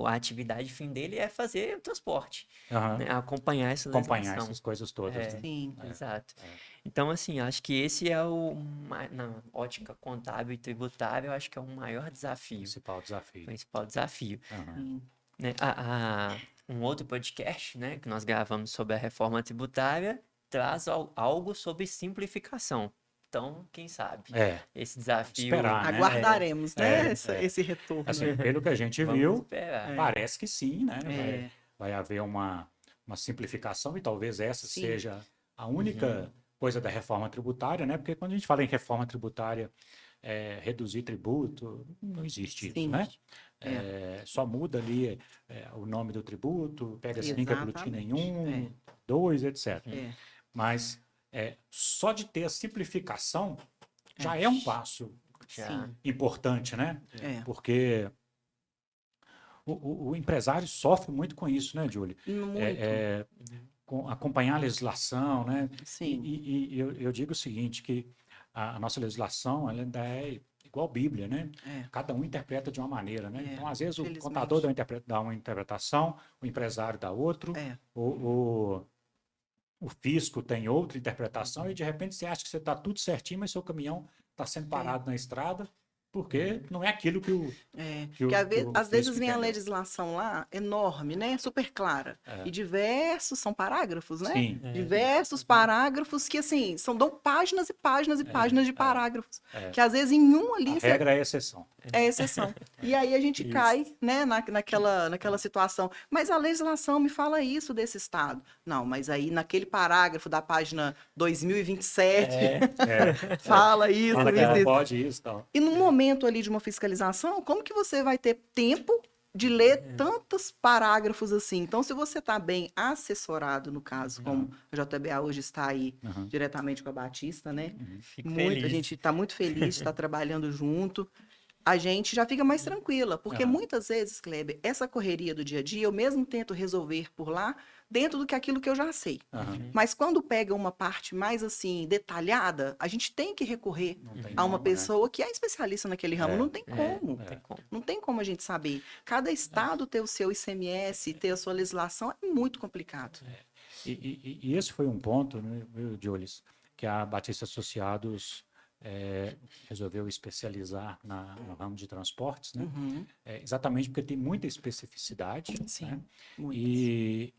S2: a atividade fim dele é fazer o transporte, né? Acompanhar essa legislação.
S1: Essas coisas todas. Né?
S3: Sim.
S2: Exato. Então, assim, acho que esse é na ótica contábil e tributária, eu acho que é o maior desafio. Principal desafio. Né? Um outro podcast, né, que nós gravamos sobre a reforma tributária traz algo sobre simplificação. Então, quem sabe? Esse desafio...
S1: Esperar, né?
S3: Aguardaremos, né? Esse retorno.
S1: Assim, pelo que a gente viu,
S2: esperar.
S1: parece que sim, né? Vai haver uma simplificação e talvez essa seja a única coisa da reforma tributária, né? Porque quando a gente fala em reforma tributária, reduzir tributo, não existe isso, né? Só muda ali o nome do tributo, pega-se linka glutina em 1, 2, etc. Mas só de ter a simplificação já é um passo importante, né? Porque o empresário sofre muito com isso, né, Júlia? Com acompanhar a legislação, né?
S3: Sim.
S1: E eu digo o seguinte, que a nossa legislação ela ainda é igual a Bíblia, né? Cada um interpreta de uma maneira, né? Então, às vezes, o contador dá uma interpretação, o empresário dá outro, o fisco tem outra interpretação e, de repente, você acha que você está tudo certinho, mas seu caminhão está sendo parado na estrada porque não é aquilo que o
S3: Porque às vezes
S1: físico
S3: vem a
S1: entendeu.
S3: legislação lá enorme, né? Super clara.
S1: É.
S3: E diversos, são parágrafos, né?
S1: Sim,
S3: Diversos parágrafos que, assim, dão páginas e páginas e páginas de parágrafos.
S1: é.
S3: Que às vezes em um
S1: a
S3: ali
S1: regra é exceção.
S3: é exceção. E aí a gente
S1: Isso.
S3: cai, né, naquela situação. Mas a legislação me fala isso desse Estado. Não, mas aí naquele parágrafo da página 2027 fala isso,
S1: Fala que
S3: isso,
S1: não
S3: isso.
S1: pode isso, tal.
S3: E no momento ali de uma fiscalização, como que você vai ter tempo de ler tantos parágrafos assim? Então, se você está bem assessorado, no caso, como a JBA hoje está aí diretamente com a Batista, né?
S2: Fico
S3: A
S2: feliz.
S3: gente está muito feliz de estar trabalhando junto. A gente já fica mais tranquila, porque muitas vezes, Kleber, essa correria do dia a dia, eu mesmo tento resolver por lá, dentro do que aquilo que eu já sei. Mas quando pega uma parte mais assim, detalhada, a gente tem que recorrer
S1: Não tem
S3: a uma
S1: como, né?
S3: pessoa que é especialista naquele ramo. Não tem como.
S2: Não tem como.
S3: Não tem como a gente saber. Cada estado ter o seu ICMS, ter a sua legislação, é muito complicado.
S1: E esse foi um ponto, né, Diolis, que a Batista Associados resolveu especializar no ramo de transportes, né? Exatamente porque tem muita especificidade,
S3: Sim,
S1: né?
S3: muitas.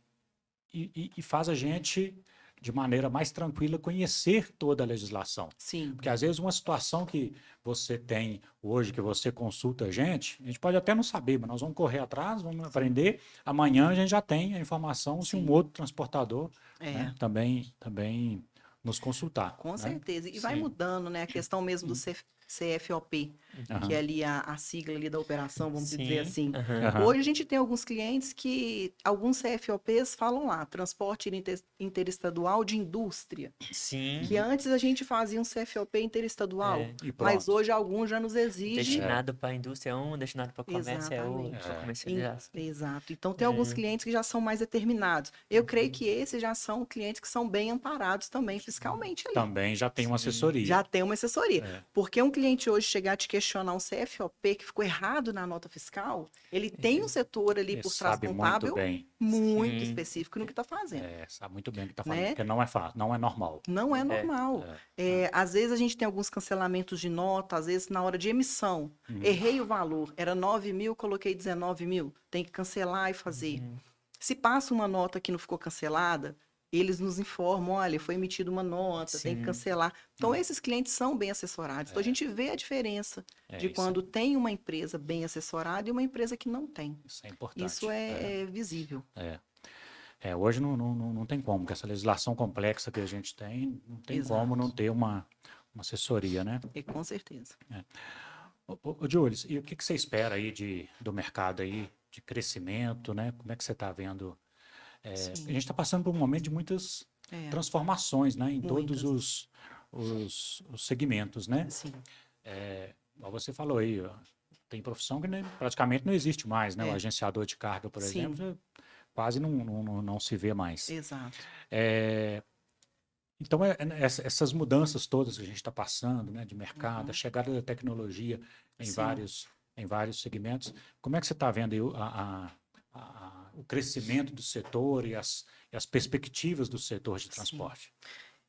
S1: E faz a gente, de maneira mais tranquila, conhecer toda a legislação.
S3: Sim,
S1: Porque às vezes uma situação que você tem hoje, que você consulta a gente pode até não saber, mas nós vamos correr atrás, vamos aprender. Amanhã a gente já tem a informação se um outro transportador né, também nos consultar.
S3: com
S1: né?
S3: certeza. E vai
S2: Sim.
S3: mudando, né? A questão mesmo do CFOP, que é ali a sigla ali da operação, vamos dizer assim. Hoje a gente tem alguns clientes que, alguns CFOPs falam lá, transporte interestadual de indústria.
S2: Sim.
S3: Que antes a gente fazia um CFOP interestadual,
S1: E
S3: mas
S1: pronto.
S3: hoje alguns já nos exigem.
S2: Destinado para a indústria é um, destinado para comércio é outro,
S3: Exatamente.
S2: para comercialização.
S3: Exato. Então, tem alguns clientes que já são mais determinados. Eu creio que esses já são clientes que são bem amparados também fiscalmente ali.
S1: Também já tem uma assessoria.
S3: Já tem uma assessoria. Porque um cliente hoje chegar a te questionar um CFOP que ficou errado na nota fiscal, ele tem um setor ali
S1: Ele
S3: por trás
S1: sabe
S3: contábil
S1: muito bem.
S3: muito
S2: Sim.
S3: específico no que está fazendo.
S1: Sabe muito bem o que está falando,
S3: Né?
S1: porque não é fácil, não é normal.
S3: Não é normal. Às vezes a gente tem alguns cancelamentos de nota, às vezes na hora de emissão. Errei o valor, era 9 mil, coloquei 19 mil. Tem que cancelar e fazer. Se passa uma nota que não ficou cancelada, eles nos informam, olha, foi emitida uma nota, tem que
S2: Sim.
S3: cancelar. Então, esses clientes são bem assessorados. Então, a gente vê a diferença de
S1: isso.
S3: quando tem uma empresa bem assessorada e uma empresa que não tem.
S1: Isso é importante.
S3: Isso é visível.
S1: Hoje não tem como, com essa legislação complexa que a gente tem, não tem
S3: Exato.
S1: como não ter uma assessoria, né?
S3: Com certeza.
S1: Ô, Jules, e o que você espera aí do mercado aí, de crescimento, né? Como é que você está vendo? A gente está passando por um momento de muitas transformações, né? Em todos os segmentos, né?
S3: Sim.
S1: Igual você falou aí, ó, tem profissão que praticamente não existe mais, né? O agenciador de carga, por
S3: Sim.
S1: exemplo, já quase não se vê mais.
S3: Exato.
S1: Então, essas mudanças todas que a gente está passando, né, de mercado, a chegada da tecnologia em vários segmentos, como é que você está vendo aí o crescimento do setor e as perspectivas do setor de transporte?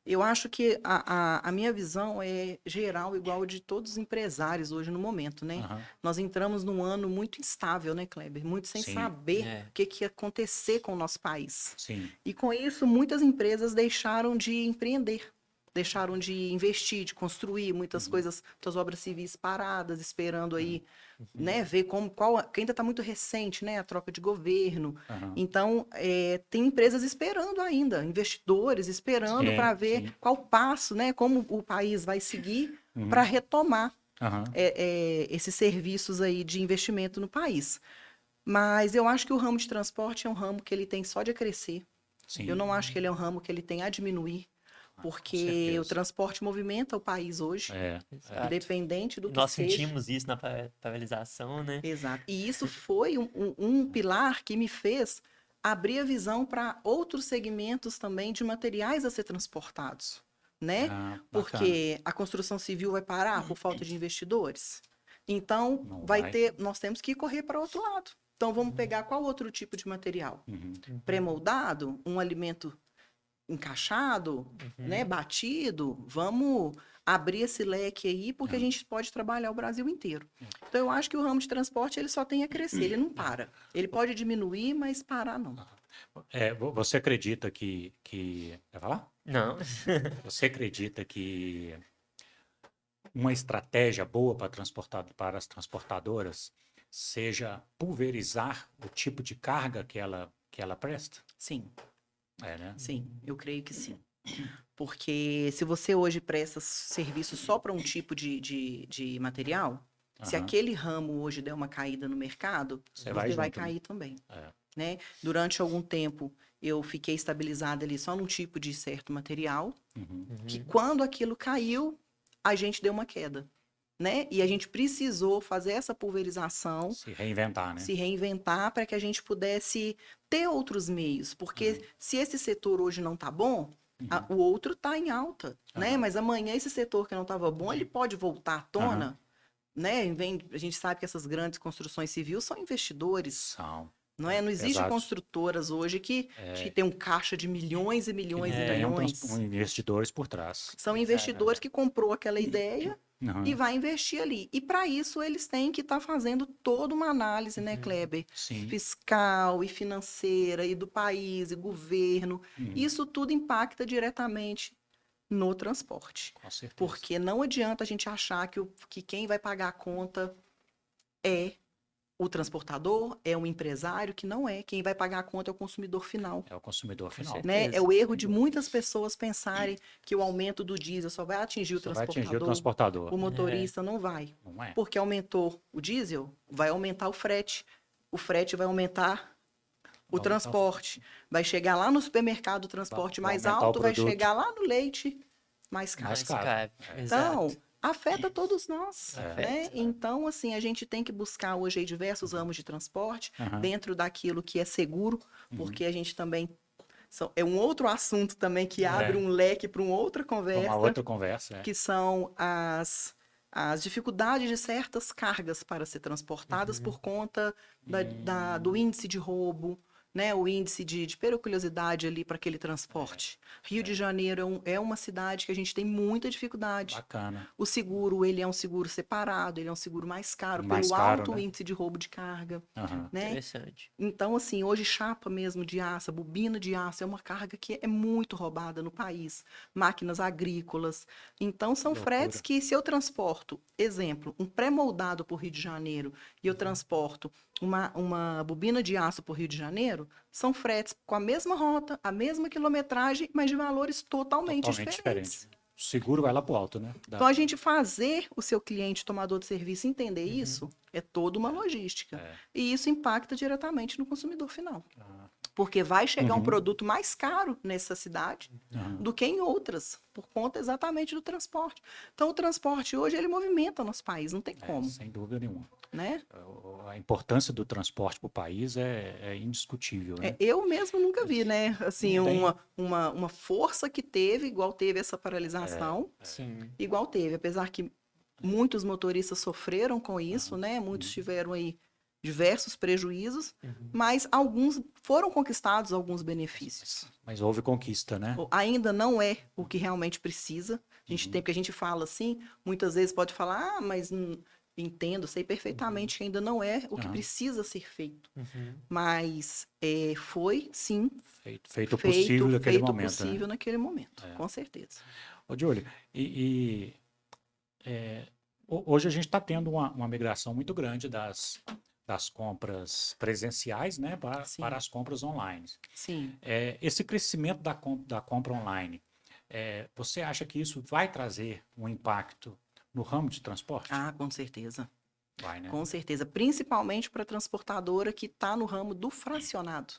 S3: Eu acho que a minha visão é geral, igual de todos os empresários hoje no momento, né? Nós entramos num ano muito instável, né, Kleber? Muito sem saber o que ia acontecer com o nosso país.
S1: Sim.
S3: E com isso, muitas empresas deixaram de empreender, deixaram de investir, de construir muitas coisas, muitas obras civis paradas, esperando aí, né, ver que ainda está muito recente, né, a troca de governo. Então, tem empresas esperando ainda, investidores esperando para ver qual passo, né, como o país vai seguir para retomar esses serviços aí de investimento no país. Mas eu acho que o ramo de transporte é um ramo que ele tem só de crescer.
S1: Sim.
S3: Eu não acho que ele é um ramo que ele tem a diminuir, porque o transporte movimenta o país hoje, independente do que
S2: Nós
S3: seja.
S2: sentimos isso na paralisação, né?
S3: Exato. E isso foi um pilar que me fez abrir a visão para outros segmentos também de materiais a ser transportados, né? Porque a construção civil vai parar por falta de investidores. Então, nós temos que correr para outro lado. Então, vamos pegar qual outro tipo de material? Pré-moldado, um alimento encaixado, né, batido, vamos abrir esse leque aí, porque a gente pode trabalhar o Brasil inteiro. Então, eu acho que o ramo de transporte, ele só tem a crescer, ele não para. Ele pode diminuir, mas parar não.
S1: Você acredita que... Quer falar?
S2: Não.
S1: Você acredita que uma estratégia boa para as transportadoras seja pulverizar o tipo de carga que ela presta?
S3: Sim,
S1: Né?
S3: sim, eu creio que sim. Porque se você hoje presta serviço só para um tipo de material, se aquele ramo hoje der uma caída no mercado, você vai
S1: junto,
S3: cair também. Né? Durante algum tempo, eu fiquei estabilizada ali só num tipo de certo material, que quando aquilo caiu, a gente deu uma queda. Né? E a gente precisou fazer essa pulverização.
S1: Se reinventar, né?
S3: Se reinventar para que a gente pudesse ter outros meios. Porque se esse setor hoje não está bom, o outro está em alta. Né? Mas amanhã esse setor que não estava bom, ele pode voltar à tona. Né? A gente sabe que essas grandes construções civis são investidores.
S1: São.
S3: Não é? Não existe construtoras hoje que tem um caixa de milhões e milhões e milhões.
S1: Tem investidores por trás.
S3: São investidores que comprou aquela ideia e vai investir ali. E para isso eles têm que estar fazendo toda uma análise, né, Kleber?
S1: Sim.
S3: Fiscal e financeira e do país e governo. Isso tudo impacta diretamente no transporte.
S1: Com certeza.
S3: Porque não adianta a gente achar que quem vai pagar a conta é o transportador, é um empresário, que não é. Quem vai pagar a conta é o consumidor final.
S1: É o consumidor final.
S3: Né? É o erro de muitas pessoas pensarem que o aumento do diesel só vai atingir o transportador. O motorista não vai.
S1: Não é.
S3: Porque aumentou o diesel, vai aumentar o frete. O frete vai aumentar o transporte. Vai chegar lá no supermercado, o transporte mais alto, vai chegar lá no leite mais caro.
S1: Mais caro.
S3: Então, afeta todos nós, né? Então, assim, a gente tem que buscar hoje aí diversos ramos de transporte dentro daquilo que é seguro, porque a gente também... É um outro assunto também que abre um leque para uma outra conversa.
S1: Uma outra conversa,
S3: que são as dificuldades de certas cargas para ser transportadas por conta do índice de roubo, né, o índice de periculosidade ali para aquele transporte. Rio de Janeiro é uma cidade que a gente tem muita dificuldade.
S1: Bacana.
S3: O seguro, ele é um seguro separado, ele é um seguro mais caro, pelo alto índice de roubo de carga. Né?
S2: Interessante.
S3: Então, assim, hoje chapa mesmo de aço, bobina de aço, é uma carga que é muito roubada no país. Máquinas agrícolas. Então, são fretes que, se eu transporto, exemplo, um pré-moldado para o Rio de Janeiro, e eu transporto uma bobina de aço para o Rio de Janeiro, são fretes com a mesma rota, a mesma quilometragem, mas de valores totalmente diferentes.
S1: O seguro vai lá para o alto, né?
S3: Então, a gente fazer o seu cliente tomador de serviço entender isso é toda uma logística. E isso impacta diretamente no consumidor final. Porque vai chegar um produto mais caro nessa cidade do que em outras, por conta exatamente do transporte. Então, o transporte hoje, ele movimenta nosso país, não tem como.
S1: Sem dúvida nenhuma.
S3: Né?
S1: A importância do transporte para o país é indiscutível. Né?
S3: Eu mesmo nunca vi, né? Assim, uma força que teve, igual teve essa paralisação, igual teve. Apesar que muitos motoristas sofreram com isso, né? Muitos tiveram aí diversos prejuízos, mas alguns foram conquistados alguns benefícios.
S1: Mas houve conquista, né?
S3: Ainda não é o que realmente precisa. A gente tem, porque a gente fala assim, muitas vezes pode falar, mas entendo, sei perfeitamente que ainda não é o que precisa ser feito. Mas foi, sim,
S1: feito o possível naquele momento.
S3: Feito o possível naquele momento, com certeza.
S1: Ô, Júlio, hoje a gente está tendo uma migração muito grande das compras presenciais, né, para as compras online.
S3: Sim.
S1: Esse crescimento da compra online, você acha que isso vai trazer um impacto no ramo de transporte?
S3: Ah, com certeza.
S1: Vai, né?
S3: Com certeza. Principalmente para a transportadora que está no ramo do fracionado,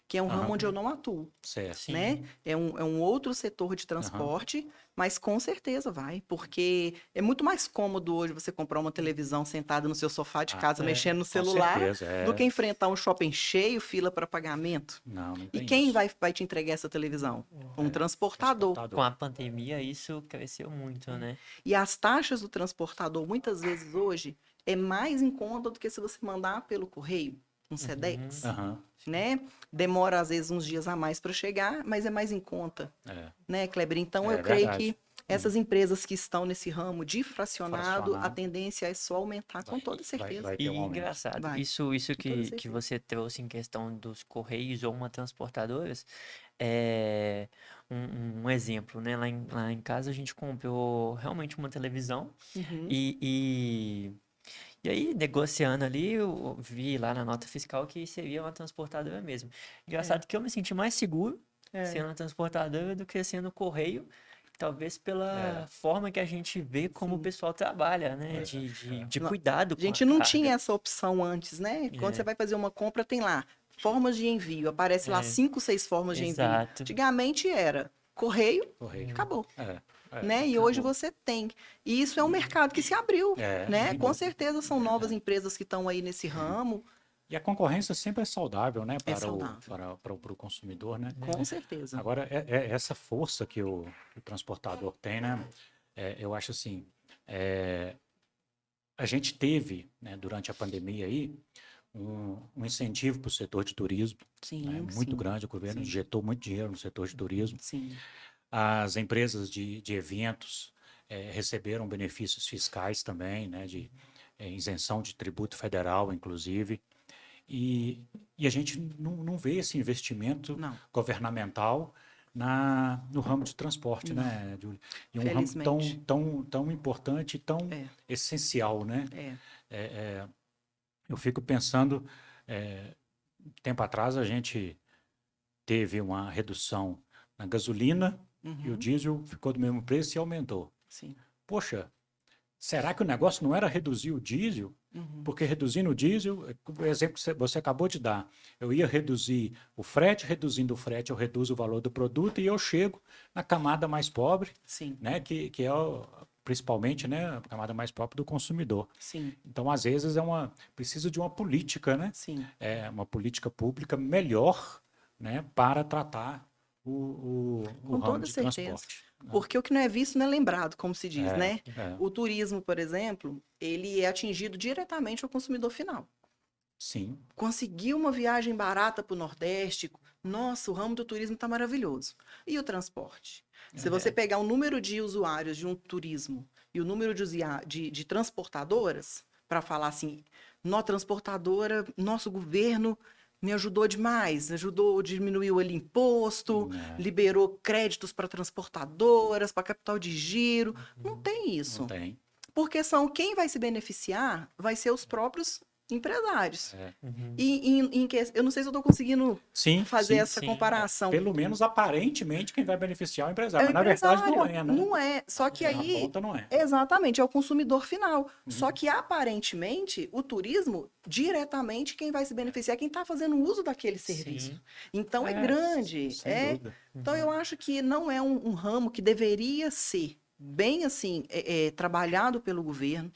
S3: que é um ramo onde eu não atuo.
S1: Certo.
S3: Né? É um outro setor de transporte, mas com certeza vai, porque é muito mais cômodo hoje você comprar uma televisão sentada no seu sofá de casa, mexendo no celular, do que enfrentar um shopping cheio, fila para pagamento.
S1: Não tem
S3: e quem
S1: isso.
S3: vai te entregar essa televisão? Um transportador.
S2: Com a pandemia, isso cresceu muito, né?
S3: E as taxas do transportador, muitas vezes hoje, é mais em conta do que se você mandar pelo correio. um Sedex,
S1: Aham.
S3: né? Demora às vezes uns dias a mais para chegar, mas é mais em conta,
S1: É.
S3: né, Kleber? Então
S1: É
S3: eu creio
S1: verdade.
S3: que essas empresas que estão nesse ramo de fracionado, a
S1: Fracionado.
S3: tendência é só aumentar com toda certeza.
S1: Vai ter
S2: E
S1: um aumento.
S2: engraçado,
S3: Vai,
S2: isso
S3: com toda
S2: que
S3: certeza.
S2: você trouxe em questão dos Correios ou uma transportadoras, é um exemplo, né? Lá em casa a gente comprou realmente uma televisão
S3: Uhum.
S2: e aí, negociando ali, eu vi lá na nota fiscal que seria uma transportadora mesmo. Engraçado que eu me senti mais seguro sendo uma transportadora do que sendo correio, talvez pela forma que a gente vê como o
S3: Sim.
S2: pessoal trabalha, né? De
S3: Não,
S2: cuidado
S3: A
S2: com a
S3: gente não
S2: carga.
S3: tinha essa opção antes, né? Quando
S2: É.
S3: você vai fazer uma compra, tem lá formas de envio. Aparece lá
S2: É.
S3: 5, 6 formas de envio.
S2: Exato.
S3: Antigamente era correio,
S1: Correio.
S3: acabou.
S1: É,
S3: Né? E hoje
S1: acabou.
S3: você tem. E isso é um mercado que se abriu, né?
S1: sem
S3: Com
S1: dúvida.
S3: certeza são novas empresas que estão aí nesse ramo.
S1: E a concorrência sempre é saudável, né, para
S3: saudável.
S1: o consumidor, né?
S3: Com certeza.
S1: Agora, essa força que o transportador tem, né? Eu acho assim, a gente teve, né, durante a pandemia aí, um incentivo para o setor de turismo,
S3: Sim,
S1: né, muito
S3: sim,
S1: grande. O governo
S3: sim.
S1: injetou muito dinheiro no setor de turismo.
S3: Sim.
S1: As empresas de eventos receberam benefícios fiscais também, né, de isenção de tributo federal, inclusive. E a gente não vê esse investimento
S3: Não.
S1: governamental no ramo de transporte, né, Júlia? E um ramo
S3: Felizmente.
S1: tão importante, tão
S3: É.
S1: essencial, né?
S3: É.
S1: Eu fico pensando, tempo atrás a gente teve uma redução na gasolina e o
S3: Uhum.
S1: diesel ficou do mesmo preço e aumentou.
S3: Sim.
S1: Poxa, será que o negócio não era reduzir o diesel?
S3: Uhum.
S1: Porque reduzindo o diesel, o exemplo que você acabou de dar, eu ia reduzir o frete, reduzindo o frete, eu reduzo o valor do produto e eu chego na camada mais pobre,
S3: Sim.
S1: né, que é principalmente, né, a camada mais pobre do consumidor.
S3: Sim.
S1: Então, às vezes, precisa de uma política, né?
S3: Sim.
S1: Uma política pública melhor, né, para tratar o
S3: Com
S1: ramo
S3: toda
S1: de
S3: certeza.
S1: transporte.
S3: Porque o que não é visto não é lembrado, como se diz, né?
S1: É.
S3: O turismo, por exemplo, ele é atingido diretamente ao consumidor final.
S1: Sim.
S3: Conseguir uma viagem barata para o Nordeste, nossa, o ramo do turismo está maravilhoso. E o transporte? Se você pegar o número de usuários de um turismo e o número de transportadoras, para falar assim, transportadora, nosso governo me ajudou demais, diminuiu ali imposto, liberou créditos para transportadoras, para capital de giro. Não tem isso.
S1: Não tem.
S3: Porque quem vai se beneficiar vai ser os próprios empresários.
S2: Uhum.
S3: Eu não sei se eu estou conseguindo fazer essa
S2: sim.
S3: comparação.
S1: Pelo menos, aparentemente, quem vai beneficiar é o empresário.
S3: É o
S1: Mas, na verdade, não
S3: empresário,
S1: é, né?
S3: não é. Só que
S1: Na
S3: aí,
S1: ponta, não é.
S3: exatamente, é o consumidor final. Só que, aparentemente, o turismo, diretamente, quem vai se beneficiar é quem está fazendo uso daquele serviço.
S2: Sim.
S3: Então, é grande.
S1: Sem dúvida.
S3: Então, eu acho que não é um ramo que deveria ser bem assim, trabalhado pelo governo,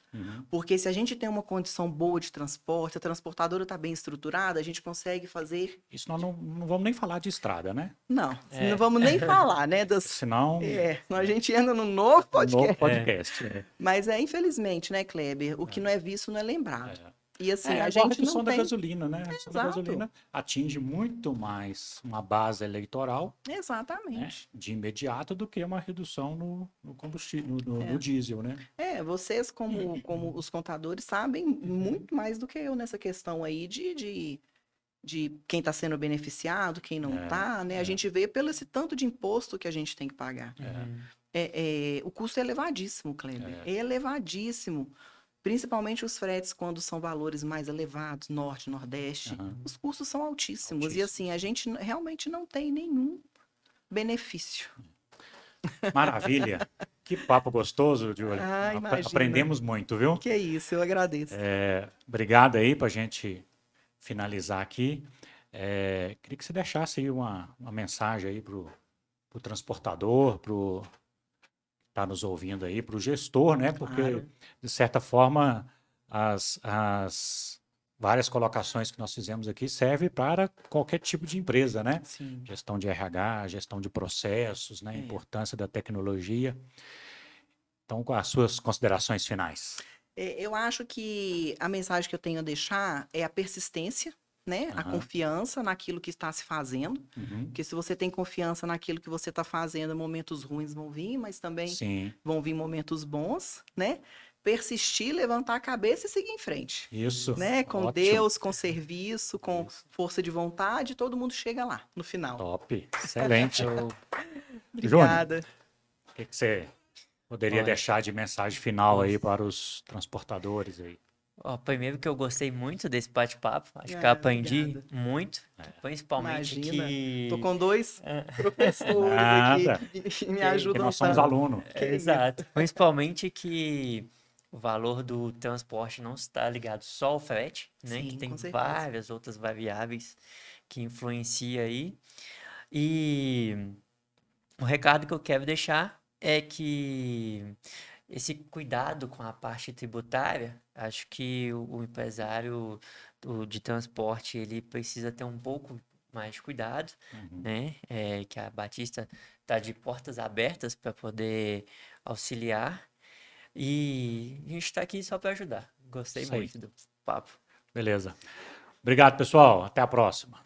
S3: porque se a gente tem uma condição boa de transporte, a transportadora está bem estruturada, a gente consegue fazer...
S1: Isso nós não vamos nem falar de estrada, né?
S3: Não vamos nem falar, né?
S1: Senão
S3: a gente entra num novo podcast.
S1: novo podcast.
S3: Mas infelizmente, né, Kleber, o que não é visto não é lembrado. E assim, a
S1: igual
S3: gente
S1: redução
S3: não
S1: da
S3: tem...
S1: gasolina, né? A redução da gasolina atinge muito mais uma base eleitoral,
S3: Exatamente.
S1: né, de imediato do que uma redução no combustível, no diesel, né?
S3: Vocês, como os contadores, sabem muito mais do que eu nessa questão aí de quem está sendo beneficiado, quem não está, né? A gente vê pelo esse tanto de imposto que a gente tem que pagar. O custo é elevadíssimo, Kleber. É elevadíssimo. Principalmente os fretes, quando são valores mais elevados, norte, nordeste, os custos são altíssimos. E assim, a gente realmente não tem nenhum benefício.
S1: Maravilha. Que papo gostoso, Júlia. Aprendemos muito, viu?
S3: Que é isso, eu agradeço.
S1: Obrigado aí para a gente finalizar aqui. Queria que você deixasse aí uma mensagem aí para o transportador, para o está nos ouvindo aí, para o gestor, né? Porque, de certa forma, as várias colocações que nós fizemos aqui servem para qualquer tipo de empresa, né?
S3: Sim.
S1: Gestão de RH, gestão de processos, né? Importância da tecnologia. Então, com as suas considerações finais.
S3: Eu acho que a mensagem que eu tenho a deixar é a persistência, né? A
S1: Aham.
S3: confiança naquilo que está se fazendo.
S1: Uhum.
S3: Porque se você tem confiança naquilo que você está fazendo, momentos ruins vão vir, mas também
S1: Sim,
S3: vão vir momentos bons, né? Persistir, levantar a cabeça e seguir em frente,
S1: isso.
S3: né? Com
S1: Ótimo.
S3: Deus, com serviço, com
S1: Isso.
S3: força de vontade, todo mundo chega lá no final.
S1: Top. Excelente.
S2: Show.
S1: Júnior,
S3: Obrigada.
S1: o que você poderia
S2: Olha.
S1: deixar de mensagem final aí
S2: Nossa.
S1: para os transportadores aí?
S2: Ó, primeiro que eu gostei muito desse bate-papo, acho que eu
S3: Ah,
S2: aprendi
S3: obrigada.
S2: muito, principalmente
S3: Imagina.
S2: que...
S3: Tô com 2
S2: É,
S3: professores
S1: Nada.
S3: aqui que me
S2: Que
S3: ajudam
S1: nós somos
S3: tanto.
S1: alunos.
S3: Que isso.
S2: exato. Principalmente que o valor do transporte não está ligado só ao frete, né? Que
S3: Sim,
S2: tem
S3: com certeza.
S2: várias outras variáveis que influenciam aí. E o recado que eu quero deixar é que esse cuidado com a parte tributária, acho que o empresário de transporte ele precisa ter um pouco mais de cuidado,
S1: Uhum.
S2: né? Que a Batista está de portas abertas para poder auxiliar e a gente está aqui só para ajudar. Gostei
S1: Isso aí.
S2: muito do papo.
S1: Beleza. Obrigado, pessoal. Até a próxima.